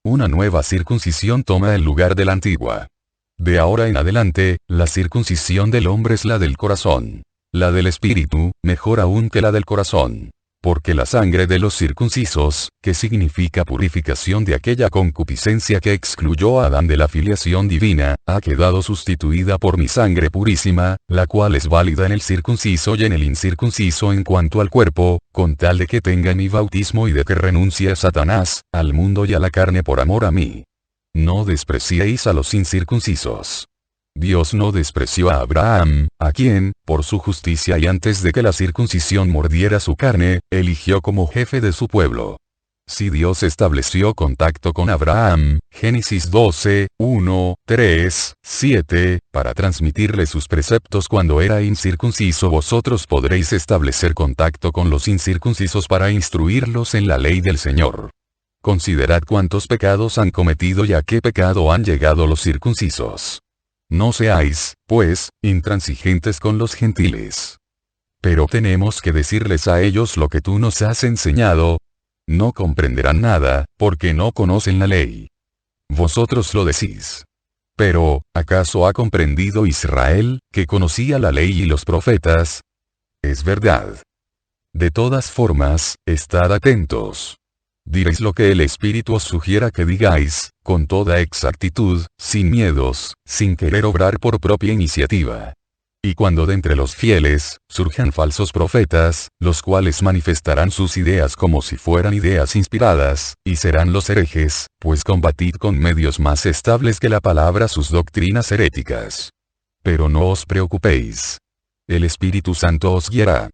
Una nueva circuncisión toma el lugar de la antigua. De ahora en adelante, la circuncisión del hombre es la del corazón. La del espíritu, mejor aún que la del corazón. Porque la sangre de los circuncisos, que significa purificación de aquella concupiscencia que excluyó a Adán de la filiación divina, ha quedado sustituida por mi sangre purísima, la cual es válida en el circunciso y en el incircunciso en cuanto al cuerpo, con tal de que tenga mi bautismo y de que renuncie a Satanás, al mundo y a la carne por amor a mí. No despreciéis a los incircuncisos. Dios no despreció a Abraham, a quien, por su justicia y antes de que la circuncisión mordiera su carne, eligió como jefe de su pueblo. Si Dios estableció contacto con Abraham, Génesis 12, 1, 3, 7, para transmitirle sus preceptos cuando era incircunciso, vosotros podréis establecer contacto con los incircuncisos para instruirlos en la ley del Señor. Considerad cuántos pecados han cometido y a qué pecado han llegado los circuncisos. No seáis, pues, intransigentes con los gentiles. Pero tenemos que decirles a ellos lo que tú nos has enseñado. No comprenderán nada, porque no conocen la ley. Vosotros lo decís. Pero, ¿acaso ha comprendido Israel, que conocía la ley y los profetas? Es verdad. De todas formas, estad atentos. Diréis lo que el Espíritu os sugiera que digáis, con toda exactitud, sin miedos, sin querer obrar por propia iniciativa. Y cuando de entre los fieles, surjan falsos profetas, los cuales manifestarán sus ideas como si fueran ideas inspiradas, y serán los herejes, pues combatid con medios más estables que la palabra sus doctrinas heréticas. Pero no os preocupéis. El Espíritu Santo os guiará.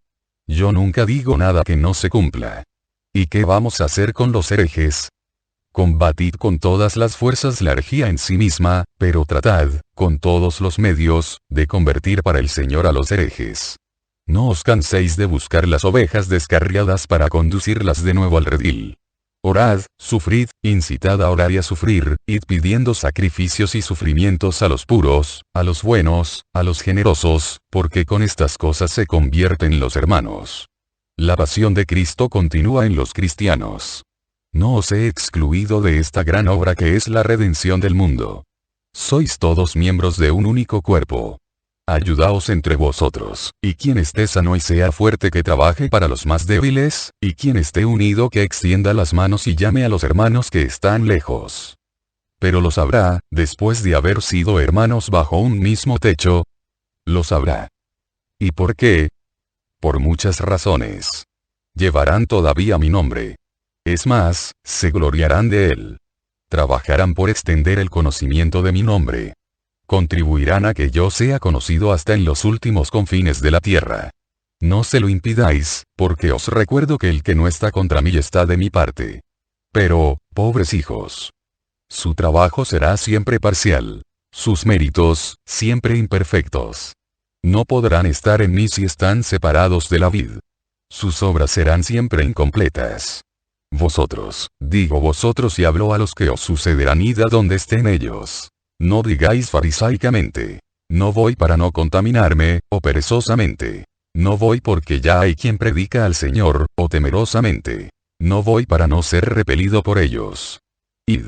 Yo nunca digo nada que no se cumpla. ¿Y qué vamos a hacer con los herejes? Combatid con todas las fuerzas la herejía en sí misma, pero tratad, con todos los medios, de convertir para el Señor a los herejes. No os canséis de buscar las ovejas descarriadas para conducirlas de nuevo al redil. Orad, sufrid, incitad a orar y a sufrir, id pidiendo sacrificios y sufrimientos a los puros, a los buenos, a los generosos, porque con estas cosas se convierten los hermanos. La pasión de Cristo continúa en los cristianos. No os he excluido de esta gran obra que es la redención del mundo. Sois todos miembros de un único cuerpo. Ayudaos entre vosotros, y quien esté sano y sea fuerte que trabaje para los más débiles, y quien esté unido que extienda las manos y llame a los hermanos que están lejos. Pero lo sabrá, después de haber sido hermanos bajo un mismo techo. Lo sabrá. ¿Y por qué? Por muchas razones. Llevarán todavía mi nombre. Es más, se gloriarán de él. Trabajarán por extender el conocimiento de mi nombre. Contribuirán a que yo sea conocido hasta en los últimos confines de la tierra. No se lo impidáis, porque os recuerdo que el que no está contra mí está de mi parte. Pero, pobres hijos, su trabajo será siempre parcial. Sus méritos, siempre imperfectos. No podrán estar en mí si están separados de la vid. Sus obras serán siempre incompletas. Vosotros, digo vosotros y hablo a los que os sucederán, id a donde estén ellos. No digáis farisaicamente. No voy para no contaminarme, o perezosamente. No voy porque ya hay quien predica al Señor, o temerosamente. No voy para no ser repelido por ellos. Id.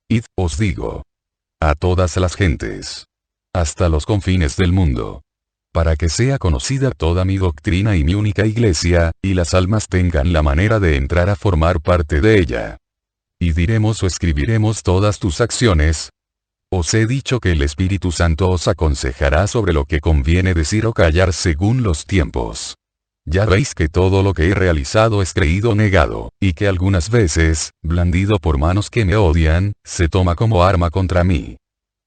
Id, os digo. A todas las gentes. Hasta los confines del mundo. Para que sea conocida toda mi doctrina y mi única iglesia, y las almas tengan la manera de entrar a formar parte de ella. Y diremos o escribiremos todas tus acciones. Os he dicho que el Espíritu Santo os aconsejará sobre lo que conviene decir o callar según los tiempos. Ya veis que todo lo que he realizado es creído o negado, y que algunas veces, blandido por manos que me odian, se toma como arma contra mí.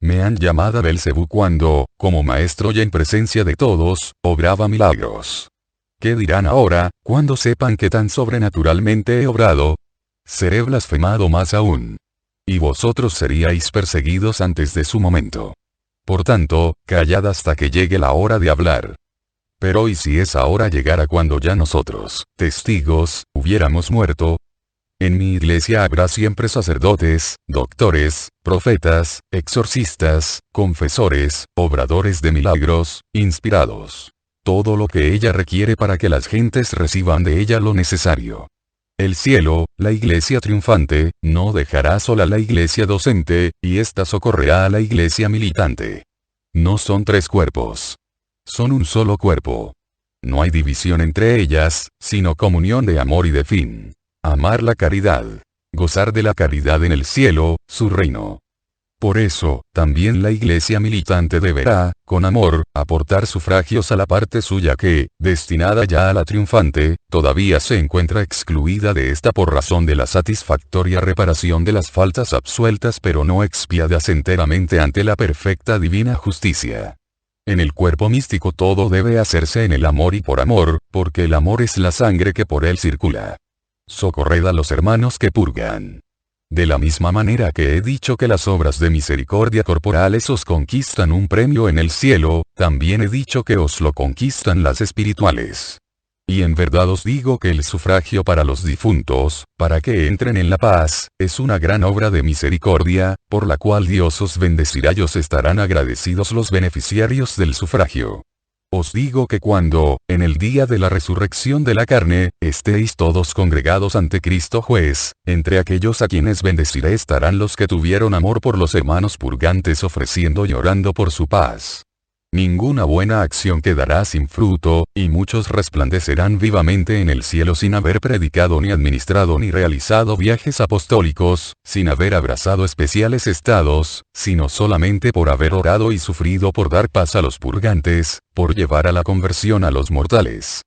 Me han llamado Belcebú cuando, como maestro y en presencia de todos, obraba milagros. ¿Qué dirán ahora, cuando sepan que tan sobrenaturalmente he obrado? Seré blasfemado más aún. Y vosotros seríais perseguidos antes de su momento. Por tanto, callad hasta que llegue la hora de hablar. Pero ¿y si esa hora llegara cuando ya nosotros, testigos, hubiéramos muerto? En mi iglesia habrá siempre sacerdotes, doctores, profetas, exorcistas, confesores, obradores de milagros, inspirados. Todo lo que ella requiere para que las gentes reciban de ella lo necesario. El cielo, la iglesia triunfante, no dejará sola a la iglesia docente, y ésta socorrerá a la iglesia militante. No son tres cuerpos. Son un solo cuerpo. No hay división entre ellas, sino comunión de amor y de fin. Amar la caridad. Gozar de la caridad en el cielo, su reino. Por eso, también la iglesia militante deberá, con amor, aportar sufragios a la parte suya que, destinada ya a la triunfante, todavía se encuentra excluida de esta por razón de la satisfactoria reparación de las faltas absueltas pero no expiadas enteramente ante la perfecta divina justicia. En el cuerpo místico todo debe hacerse en el amor y por amor, porque el amor es la sangre que por él circula. Socorred a los hermanos que purgan. De la misma manera que he dicho que las obras de misericordia corporales os conquistan un premio en el cielo, también he dicho que os lo conquistan las espirituales. Y en verdad os digo que el sufragio para los difuntos, para que entren en la paz, es una gran obra de misericordia, por la cual Dios os bendecirá y os estarán agradecidos los beneficiarios del sufragio. Os digo que cuando, en el día de la resurrección de la carne, estéis todos congregados ante Cristo juez, entre aquellos a quienes bendeciré estarán los que tuvieron amor por los hermanos purgantes ofreciendo y orando por su paz. Ninguna buena acción quedará sin fruto, y muchos resplandecerán vivamente en el cielo sin haber predicado ni administrado ni realizado viajes apostólicos, sin haber abrazado especiales estados, sino solamente por haber orado y sufrido por dar paz a los purgantes, por llevar a la conversión a los mortales.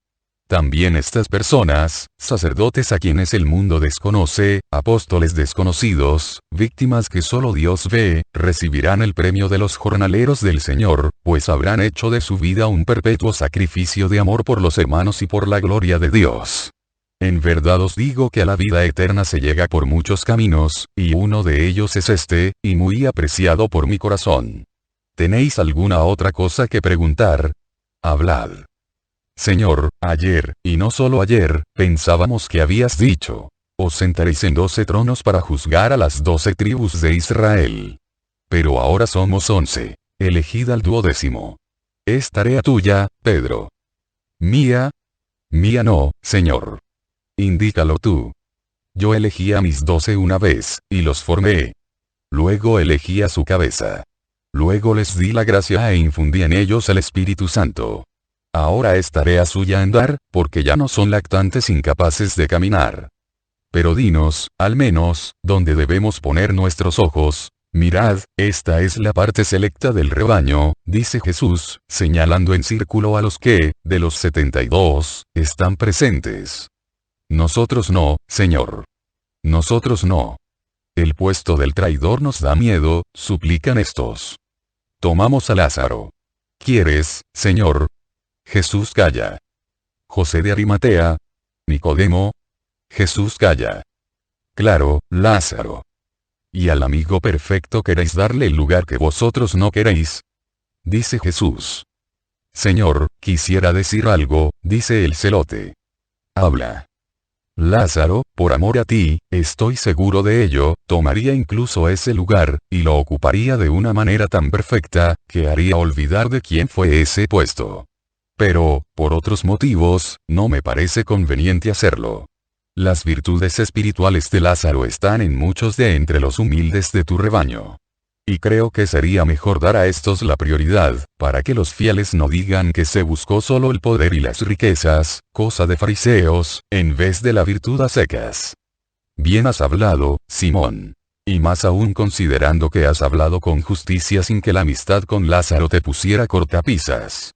También estas personas, sacerdotes a quienes el mundo desconoce, apóstoles desconocidos, víctimas que solo Dios ve, recibirán el premio de los jornaleros del Señor, pues habrán hecho de su vida un perpetuo sacrificio de amor por los hermanos y por la gloria de Dios. En verdad os digo que a la vida eterna se llega por muchos caminos, y uno de ellos es este, y muy apreciado por mi corazón. ¿Tenéis alguna otra cosa que preguntar? Hablad. Señor, ayer, y no solo ayer, pensábamos que habías dicho: os sentaréis en 12 tronos para juzgar a las 12 tribus de Israel. Pero ahora somos 11. Elegid al 12º. ¿Es tarea tuya, Pedro? ¿Mía? Mía no, Señor. Indícalo tú. Yo elegí a mis 12 una vez, y los formé. Luego elegí a su cabeza. Luego les di la gracia e infundí en ellos el Espíritu Santo. Ahora es tarea suya andar, porque ya no son lactantes incapaces de caminar. Pero dinos, al menos, dónde debemos poner nuestros ojos. Mirad, esta es la parte selecta del rebaño, dice Jesús, señalando en círculo a los que, de los 72, están presentes. Nosotros no, Señor. Nosotros no. El puesto del traidor nos da miedo, suplican estos. Tomamos a Lázaro. ¿Quieres, Señor? Jesús calla. José de Arimatea. Nicodemo. Jesús calla. Claro, Lázaro. ¿Y al amigo perfecto queréis darle el lugar que vosotros no queréis? Dice Jesús. Señor, quisiera decir algo, dice el celote. Habla. Lázaro, por amor a ti, estoy seguro de ello, tomaría incluso ese lugar, y lo ocuparía de una manera tan perfecta, que haría olvidar de quién fue ese puesto. Pero, por otros motivos, no me parece conveniente hacerlo. Las virtudes espirituales de Lázaro están en muchos de entre los humildes de tu rebaño. Y creo que sería mejor dar a estos la prioridad, para que los fieles no digan que se buscó solo el poder y las riquezas, cosa de fariseos, en vez de la virtud a secas. Bien has hablado, Simón. Y más aún considerando que has hablado con justicia sin que la amistad con Lázaro te pusiera cortapisas.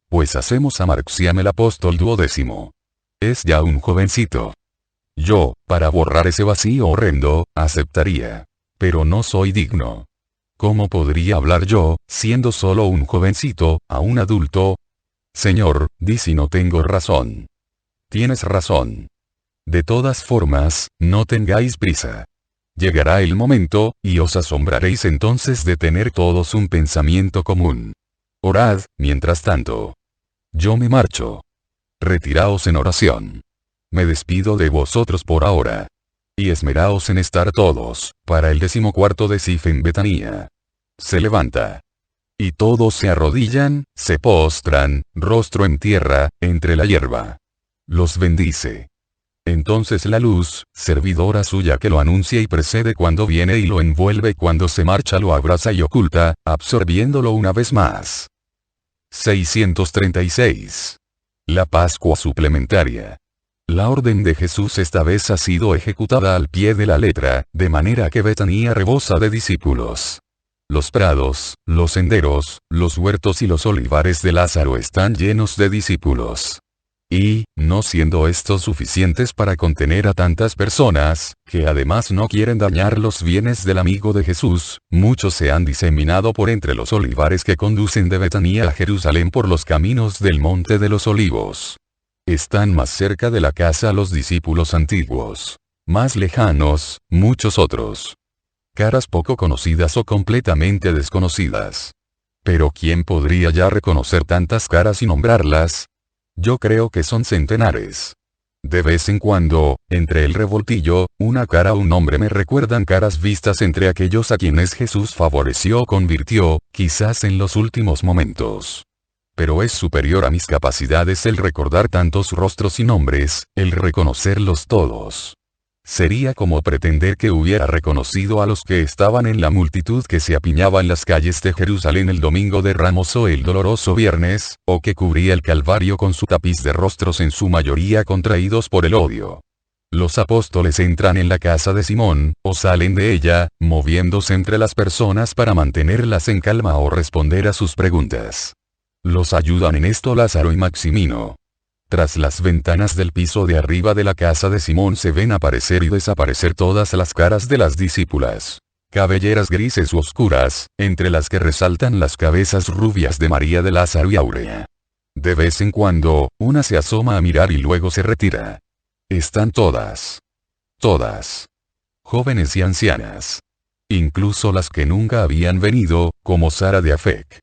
Pues hacemos a Marciam el apóstol 12. Es ya un jovencito. Yo, para borrar ese vacío horrendo, aceptaría. Pero no soy digno. ¿Cómo podría hablar yo, siendo solo un jovencito, a un adulto? Señor, di si no tengo razón. Tienes razón. De todas formas, no tengáis prisa. Llegará el momento, y os asombraréis entonces de tener todos un pensamiento común. Orad, mientras tanto. Yo me marcho. Retiraos en oración. Me despido de vosotros por ahora. Y esmeraos en estar todos, para el 14º de Sif en Betanía. Se levanta. Y todos se arrodillan, se postran, rostro en tierra, entre la hierba. Los bendice. Entonces la luz, servidora suya que lo anuncia y precede cuando viene y lo envuelve cuando se marcha lo abraza y oculta, absorbiéndolo una vez más. 636. La Pascua suplementaria. La orden de Jesús esta vez ha sido ejecutada al pie de la letra, de manera que Betanía rebosa de discípulos. Los prados, los senderos, los huertos y los olivares de Lázaro están llenos de discípulos. Y, no siendo estos suficientes para contener a tantas personas, que además no quieren dañar los bienes del amigo de Jesús, muchos se han diseminado por entre los olivares que conducen de Betanía a Jerusalén por los caminos del Monte de los Olivos. Están más cerca de la casa los discípulos antiguos. Más lejanos, muchos otros. Caras poco conocidas o completamente desconocidas. Pero ¿quién podría ya reconocer tantas caras y nombrarlas? Yo creo que son centenares. De vez en cuando, entre el revoltillo, una cara o un nombre me recuerdan caras vistas entre aquellos a quienes Jesús favoreció o convirtió, quizás en los últimos momentos. Pero es superior a mis capacidades el recordar tantos rostros y nombres, el reconocerlos todos. Sería como pretender que hubiera reconocido a los que estaban en la multitud que se apiñaba en las calles de Jerusalén el domingo de Ramos o el doloroso viernes, o que cubría el Calvario con su tapiz de rostros en su mayoría contraídos por el odio. Los apóstoles entran en la casa de Simón, o salen de ella, moviéndose entre las personas para mantenerlas en calma o responder a sus preguntas. Los ayudan en esto Lázaro y Maximino. Tras las ventanas del piso de arriba de la casa de Simón se ven aparecer y desaparecer todas las caras de las discípulas. Cabelleras grises u oscuras, entre las que resaltan las cabezas rubias de María de Lázaro y Aurea. De vez en cuando, una se asoma a mirar y luego se retira. Están todas. Todas. Jóvenes y ancianas. Incluso las que nunca habían venido, como Sara de Afec.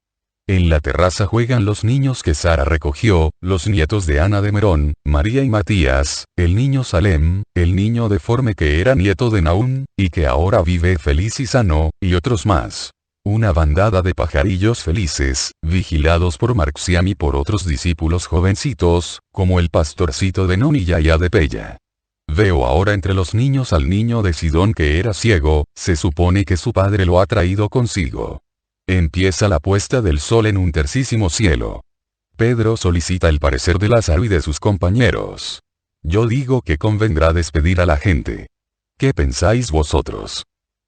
En la terraza juegan los niños que Sara recogió, los nietos de Ana de Merón, María y Matías, el niño Salem, el niño deforme que era nieto de Naún, y que ahora vive feliz y sano, y otros más. Una bandada de pajarillos felices, vigilados por Marxiam y por otros discípulos jovencitos, como el pastorcito de Non y Yaya de Pella. Veo ahora entre los niños al niño de Sidón que era ciego, se supone que su padre lo ha traído consigo. Empieza la puesta del sol en un tercísimo cielo. Pedro solicita el parecer de Lázaro y de sus compañeros. Yo digo que convendrá despedir a la gente. ¿Qué pensáis vosotros?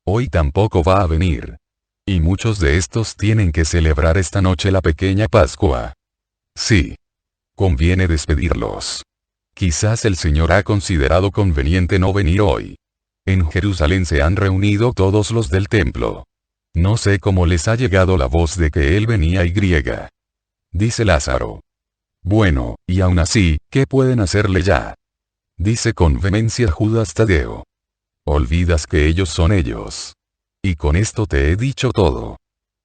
Hoy tampoco va a venir. Y muchos de estos tienen que celebrar esta noche la pequeña Pascua. Sí. Conviene despedirlos. Quizás el Señor ha considerado conveniente no venir hoy. En Jerusalén se han reunido todos los del templo. No sé cómo les ha llegado la voz de que él venía y griega. Dice Lázaro. Bueno, y aún así, ¿qué pueden hacerle ya? Dice con vehemencia Judas Tadeo. Olvidas que ellos son ellos. Y con esto te he dicho todo.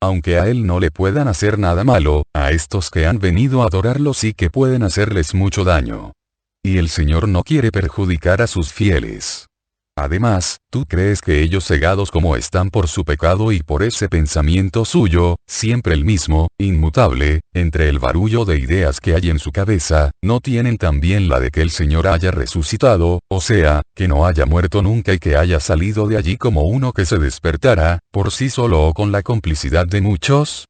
Aunque a él no le puedan hacer nada malo, a estos que han venido a adorarlo sí que pueden hacerles mucho daño. Y el Señor no quiere perjudicar a sus fieles. Además, ¿tú crees que ellos cegados como están por su pecado y por ese pensamiento suyo, siempre el mismo, inmutable, entre el barullo de ideas que hay en su cabeza, no tienen también la de que el Señor haya resucitado, o sea, que no haya muerto nunca y que haya salido de allí como uno que se despertara, por sí solo o con la complicidad de muchos?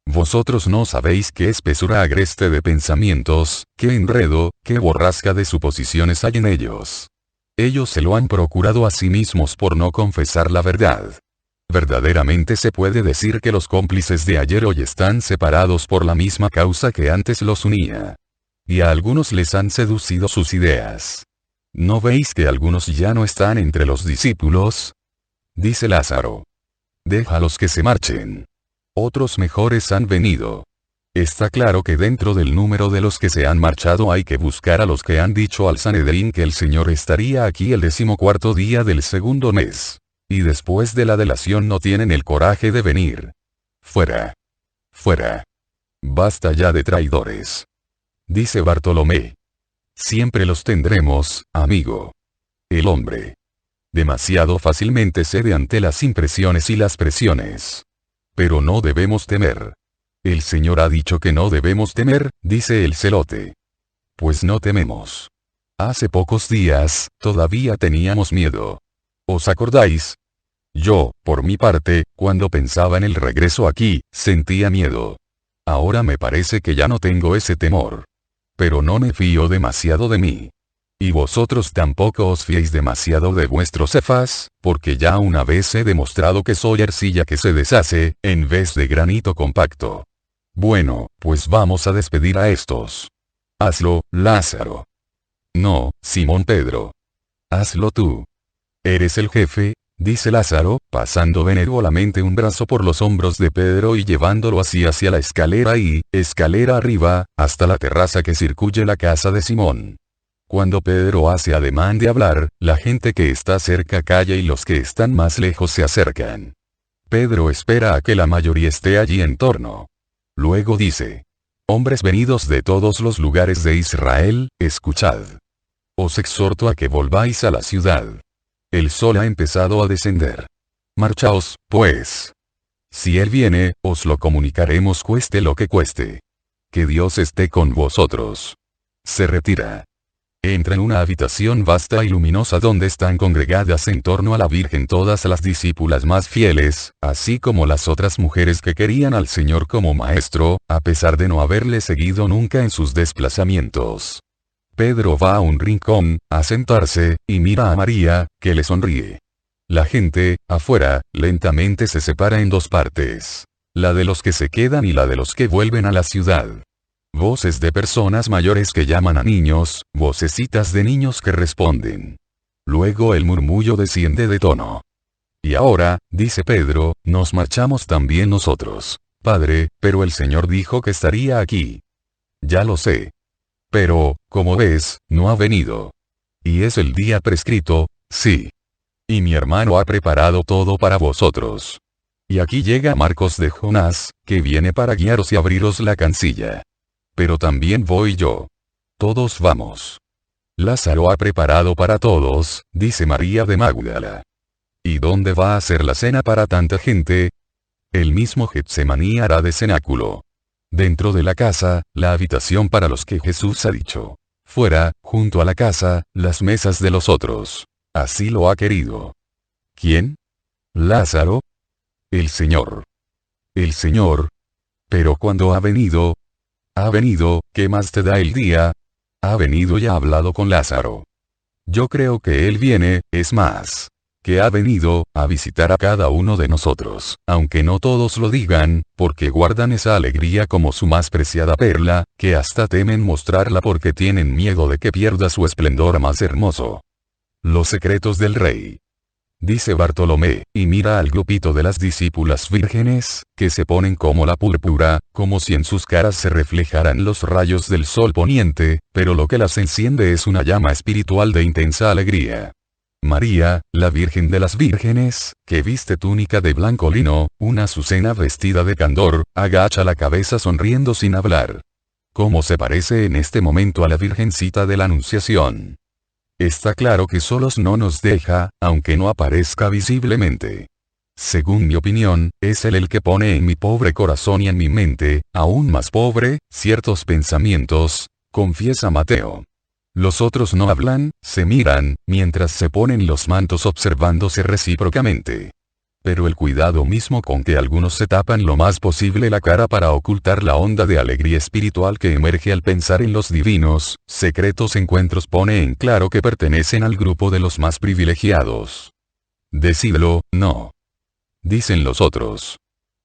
Vosotros no sabéis qué espesura agreste de pensamientos, qué enredo, qué borrasca de suposiciones hay en ellos. Ellos se lo han procurado a sí mismos por no confesar la verdad. Verdaderamente se puede decir que los cómplices de ayer hoy están separados por la misma causa que antes los unía. Y a algunos les han seducido sus ideas. ¿No veis que algunos ya no están entre los discípulos? Dice Lázaro. Déjalos que se marchen. Otros mejores han venido. Está claro que dentro del número de los que se han marchado hay que buscar a los que han dicho al Sanedrín que el Señor estaría aquí el 14º día del segundo mes. Y después de la delación no tienen el coraje de venir. Fuera. Fuera. Basta ya de traidores. Dice Bartolomé. Siempre los tendremos, amigo. El hombre. Demasiado fácilmente cede ante las impresiones y las presiones. Pero no debemos temer. El Señor ha dicho que no debemos temer, dice el celote. Pues no tememos. Hace pocos días, todavía teníamos miedo. ¿Os acordáis? Yo, por mi parte, cuando pensaba en el regreso aquí, sentía miedo. Ahora me parece que ya no tengo ese temor. Pero no me fío demasiado de mí. Y vosotros tampoco os fiéis demasiado de vuestros Cefas, porque ya una vez he demostrado que soy arcilla que se deshace, en vez de granito compacto. Bueno, pues vamos a despedir a estos. Hazlo, Lázaro. No, Simón Pedro. Hazlo tú. Eres el jefe, dice Lázaro, pasando benévolamente un brazo por los hombros de Pedro y llevándolo así hacia la escalera y, escalera arriba, hasta la terraza que circuye la casa de Simón. Cuando Pedro hace ademán de hablar, la gente que está cerca calla y los que están más lejos se acercan. Pedro espera a que la mayoría esté allí en torno. Luego dice: Hombres venidos de todos los lugares de Israel, escuchad. Os exhorto a que volváis a la ciudad. El sol ha empezado a descender. Marchaos, pues. Si él viene, os lo comunicaremos cueste lo que cueste. Que Dios esté con vosotros. Se retira. Entra en una habitación vasta y luminosa donde están congregadas en torno a la Virgen todas las discípulas más fieles, así como las otras mujeres que querían al Señor como maestro, a pesar de no haberle seguido nunca en sus desplazamientos. Pedro va a un rincón, a sentarse, y mira a María, que le sonríe. La gente, afuera, lentamente se separa en dos partes. La de los que se quedan y la de los que vuelven a la ciudad. Voces de personas mayores que llaman a niños, vocecitas de niños que responden. Luego el murmullo desciende de tono. Y ahora, dice Pedro, nos marchamos también nosotros. Padre, pero el Señor dijo que estaría aquí. Ya lo sé. Pero, como ves, no ha venido. Y es el día prescrito, sí. Y mi hermano ha preparado todo para vosotros. Y aquí llega Marcos de Jonás, que viene para guiaros y abriros la cancilla. Pero también voy yo. Todos vamos. Lázaro ha preparado para todos, dice María de Magdala. ¿Y dónde va a ser la cena para tanta gente? El mismo Getsemaní hará de cenáculo. Dentro de la casa, la habitación para los que Jesús ha dicho. Fuera, junto a la casa, las mesas de los otros. Así lo ha querido. ¿Quién? Lázaro. El Señor. El Señor. Pero cuando ha venido, ¿qué más te da el día? Ha venido y ha hablado con Lázaro. Yo creo que él viene, es más, que ha venido, a visitar a cada uno de nosotros, aunque no todos lo digan, porque guardan esa alegría como su más preciada perla, que hasta temen mostrarla porque tienen miedo de que pierda su esplendor más hermoso. Los secretos del Rey. Dice Bartolomé, y mira al grupito de las discípulas vírgenes, que se ponen como la púrpura, como si en sus caras se reflejaran los rayos del sol poniente, pero lo que las enciende es una llama espiritual de intensa alegría. María, la Virgen de las Vírgenes, que viste túnica de blanco lino, una azucena vestida de candor, agacha la cabeza sonriendo sin hablar. ¿Cómo se parece en este momento a la Virgencita de la Anunciación? Está claro que solos no nos deja, aunque no aparezca visiblemente. Según mi opinión, es él el que pone en mi pobre corazón y en mi mente, aún más pobre, ciertos pensamientos, confiesa Mateo. Los otros no hablan, se miran, mientras se ponen los mantos observándose recíprocamente. Pero el cuidado mismo con que algunos se tapan lo más posible la cara para ocultar la onda de alegría espiritual que emerge al pensar en los divinos, secretos encuentros pone en claro que pertenecen al grupo de los más privilegiados. Decidlo, no. Dicen los otros.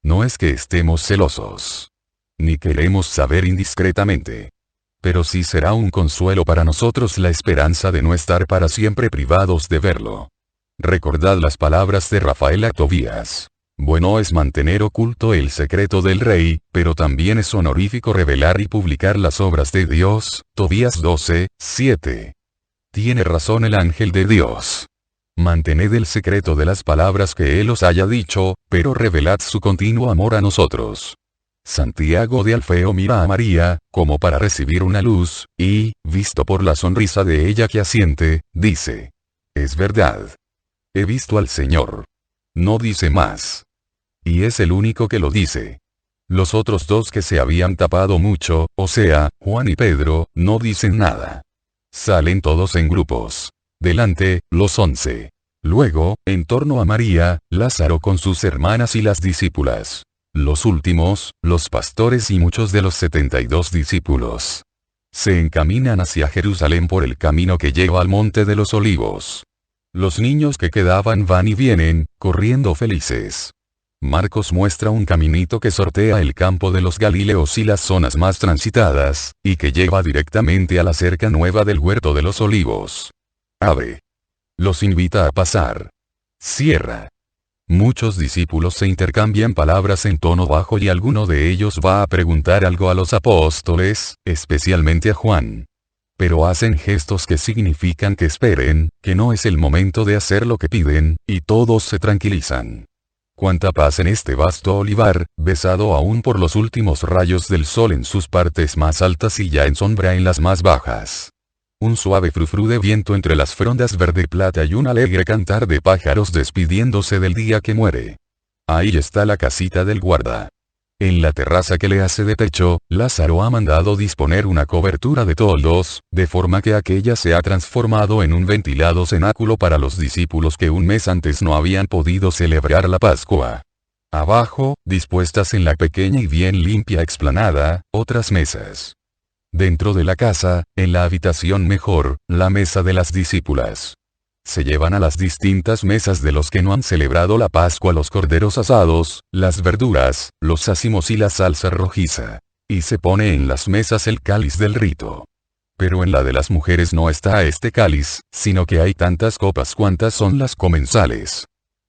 No es que estemos celosos. Ni queremos saber indiscretamente. Pero sí será un consuelo para nosotros la esperanza de no estar para siempre privados de verlo. Recordad las palabras de Rafael a Tobías. Bueno es mantener oculto el secreto del Rey, pero también es honorífico revelar y publicar las obras de Dios. Tobías 12, 7. Tiene razón el ángel de Dios. Mantened el secreto de las palabras que Él os haya dicho, pero revelad su continuo amor a nosotros. Santiago de Alfeo mira a María, como para recibir una luz, y, visto por la sonrisa de ella que asiente, dice: es verdad. He visto al Señor. No dice más. Y es el único que lo dice. Los otros dos que se habían tapado mucho, o sea, Juan y Pedro, no dicen nada. Salen todos en grupos. Delante, los 11. Luego, en torno a María, Lázaro con sus hermanas y las discípulas. Los últimos, los pastores y muchos de los 72 discípulos. Se encaminan hacia Jerusalén por el camino que lleva al Monte de los Olivos. Los niños que quedaban van y vienen, corriendo felices. Marcos muestra un caminito que sortea el campo de los Galileos y las zonas más transitadas, y que lleva directamente a la cerca nueva del Huerto de los Olivos. Abre. Los invita a pasar. Cierra. Muchos discípulos se intercambian palabras en tono bajo y alguno de ellos va a preguntar algo a los apóstoles, especialmente a Juan. Pero hacen gestos que significan que esperen, que no es el momento de hacer lo que piden, y todos se tranquilizan. Cuánta paz en este vasto olivar, besado aún por los últimos rayos del sol en sus partes más altas y ya en sombra en las más bajas. Un suave frufru de viento entre las frondas verde plata y un alegre cantar de pájaros despidiéndose del día que muere. Ahí está la casita del guarda. En la terraza que le hace de techo, Lázaro ha mandado disponer una cobertura de toldos, de forma que aquella se ha transformado en un ventilado cenáculo para los discípulos que un mes antes no habían podido celebrar la Pascua. Abajo, dispuestas en la pequeña y bien limpia explanada, otras mesas. Dentro de la casa, en la habitación mejor, la mesa de las discípulas. Se llevan a las distintas mesas de los que no han celebrado la Pascua los corderos asados, las verduras, los ázimos y la salsa rojiza. Y se pone en las mesas el cáliz del rito. Pero en la de las mujeres no está este cáliz, sino que hay tantas copas cuantas son las comensales.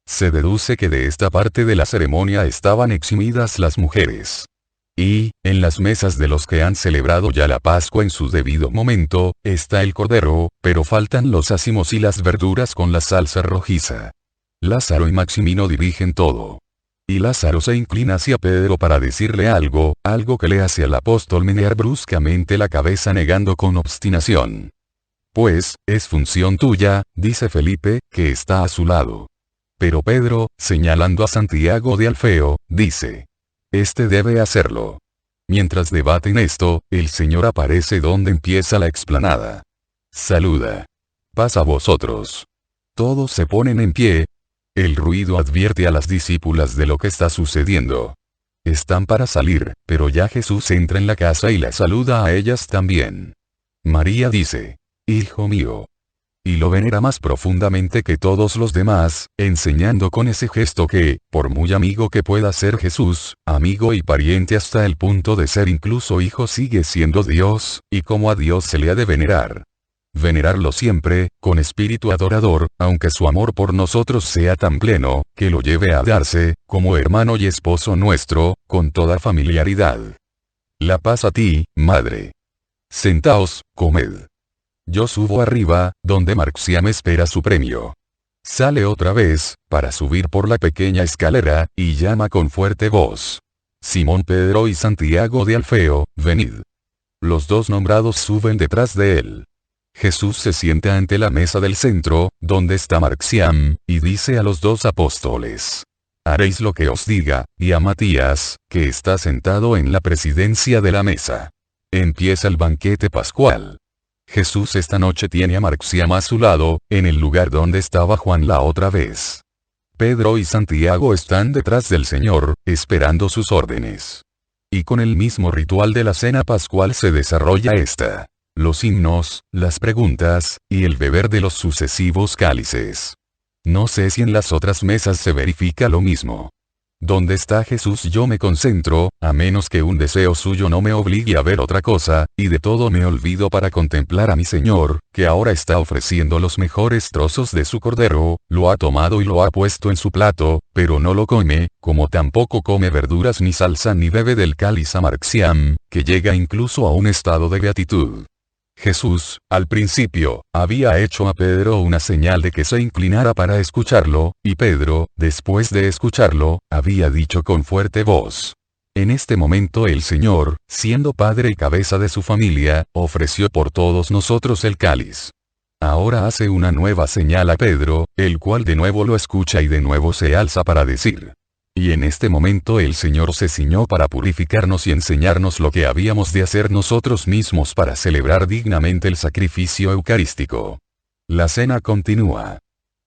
Se deduce que de esta parte de la ceremonia estaban eximidas las mujeres. Y, en las mesas de los que han celebrado ya la Pascua en su debido momento, está el cordero, pero faltan los ázimos y las verduras con la salsa rojiza. Lázaro y Maximino dirigen todo. Y Lázaro se inclina hacia Pedro para decirle algo que le hace al apóstol menear bruscamente la cabeza negando con obstinación. Pues, es función tuya, dice Felipe, que está a su lado. Pero Pedro, señalando a Santiago de Alfeo, dice: este debe hacerlo. Mientras debaten esto, el Señor aparece donde empieza la explanada. Saluda. Paz a vosotros. Todos se ponen en pie. El ruido advierte a las discípulas de lo que está sucediendo. Están para salir, pero ya Jesús entra en la casa y las saluda a ellas también. María dice: Hijo mío. Y lo venera más profundamente que todos los demás, enseñando con ese gesto que, por muy amigo que pueda ser Jesús, amigo y pariente hasta el punto de ser incluso hijo, sigue siendo Dios, y como a Dios se le ha de venerar. Venerarlo siempre, con espíritu adorador, aunque su amor por nosotros sea tan pleno, que lo lleve a darse, como hermano y esposo nuestro, con toda familiaridad. La paz a ti, madre. Sentaos, comed. Yo subo arriba, donde Marxiam espera su premio. Sale otra vez, para subir por la pequeña escalera, y llama con fuerte voz: Simón Pedro y Santiago de Alfeo, venid. Los dos nombrados suben detrás de él. Jesús se sienta ante la mesa del centro, donde está Marxiam, y dice a los dos apóstoles: haréis lo que os diga, y a Matías, que está sentado en la presidencia de la mesa. Empieza el banquete pascual. Jesús esta noche tiene a Marxiam a su lado, en el lugar donde estaba Juan la otra vez. Pedro y Santiago están detrás del Señor, esperando sus órdenes. Y con el mismo ritual de la cena pascual se desarrolla esta: los himnos, las preguntas, y el beber de los sucesivos cálices. No sé si en las otras mesas se verifica lo mismo. Donde está Jesús yo me concentro, a menos que un deseo suyo no me obligue a ver otra cosa, y de todo me olvido para contemplar a mi Señor, que ahora está ofreciendo los mejores trozos de su cordero, lo ha tomado y lo ha puesto en su plato, pero no lo come, como tampoco come verduras ni salsa ni bebe del cáliz a Marxiam, que llega incluso a un estado de beatitud. Jesús, al principio, había hecho a Pedro una señal de que se inclinara para escucharlo, y Pedro, después de escucharlo, había dicho con fuerte voz: en este momento el Señor, siendo padre y cabeza de su familia, ofreció por todos nosotros el cáliz. Ahora hace una nueva señal a Pedro, el cual de nuevo lo escucha y de nuevo se alza para decir: y en este momento el Señor se ciñó para purificarnos y enseñarnos lo que habíamos de hacer nosotros mismos para celebrar dignamente el sacrificio eucarístico. La cena continúa.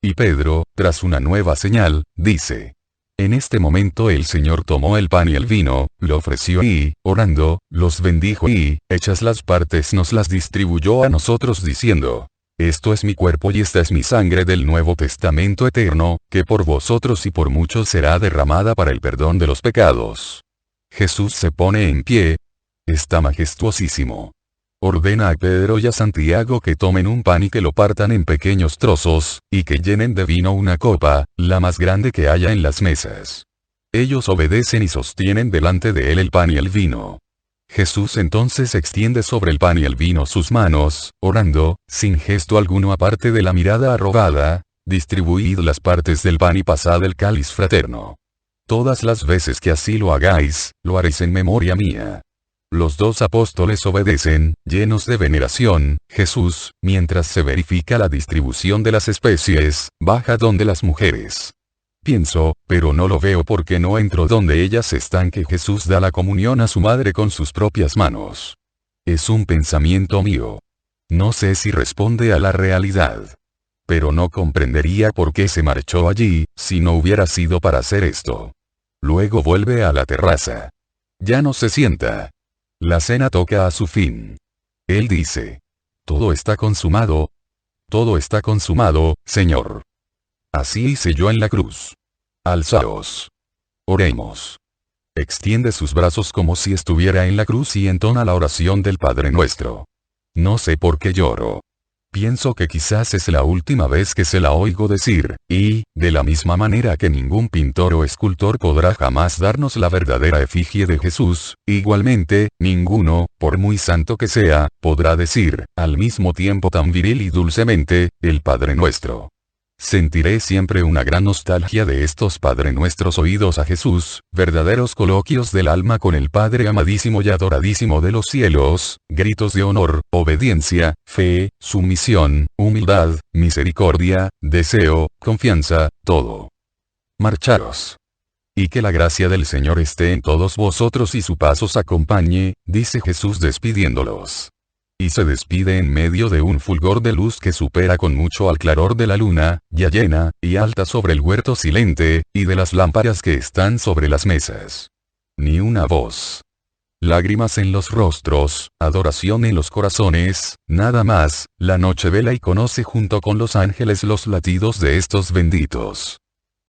Y Pedro, tras una nueva señal, dice: en este momento el Señor tomó el pan y el vino, lo ofreció y, orando, los bendijo y, hechas las partes nos las distribuyó a nosotros diciendo: esto es mi cuerpo y esta es mi sangre del Nuevo Testamento eterno, que por vosotros y por muchos será derramada para el perdón de los pecados. Jesús se pone en pie. Está majestuosísimo. Ordena a Pedro y a Santiago que tomen un pan y que lo partan en pequeños trozos, y que llenen de vino una copa, la más grande que haya en las mesas. Ellos obedecen y sostienen delante de él el pan y el vino. Jesús entonces extiende sobre el pan y el vino sus manos, orando, sin gesto alguno aparte de la mirada arrobada: distribuid las partes del pan y pasad el cáliz fraterno. Todas las veces que así lo hagáis, lo haréis en memoria mía. Los dos apóstoles obedecen, llenos de veneración. Jesús, mientras se verifica la distribución de las especies, baja donde las mujeres. Pienso, pero no lo veo porque no entro donde ellas están, que Jesús da la comunión a su madre con sus propias manos. Es un pensamiento mío. No sé si responde a la realidad. Pero no comprendería por qué se marchó allí, si no hubiera sido para hacer esto. Luego vuelve a la terraza. Ya no se sienta. La cena toca a su fin. Él dice: todo está consumado. Todo está consumado, Señor. Así hice yo en la cruz. Alzaos. Oremos. Extiende sus brazos como si estuviera en la cruz y entona la oración del Padre Nuestro. No sé por qué lloro. Pienso que quizás es la última vez que se la oigo decir, y, de la misma manera que ningún pintor o escultor podrá jamás darnos la verdadera efigie de Jesús, igualmente, ninguno, por muy santo que sea, podrá decir, al mismo tiempo tan viril y dulcemente, el Padre Nuestro. Sentiré siempre una gran nostalgia de estos Padre Nuestros oídos a Jesús, verdaderos coloquios del alma con el Padre amadísimo y adoradísimo de los cielos, gritos de honor, obediencia, fe, sumisión, humildad, misericordia, deseo, confianza, todo. Marcharos. Y que la gracia del Señor esté en todos vosotros y su paz os acompañe, dice Jesús despidiéndolos. Y se despide en medio de un fulgor de luz que supera con mucho al claror de la luna, ya llena, y alta sobre el huerto silente, y de las lámparas que están sobre las mesas. Ni una voz. Lágrimas en los rostros, adoración en los corazones, nada más. La noche vela y conoce junto con los ángeles los latidos de estos benditos.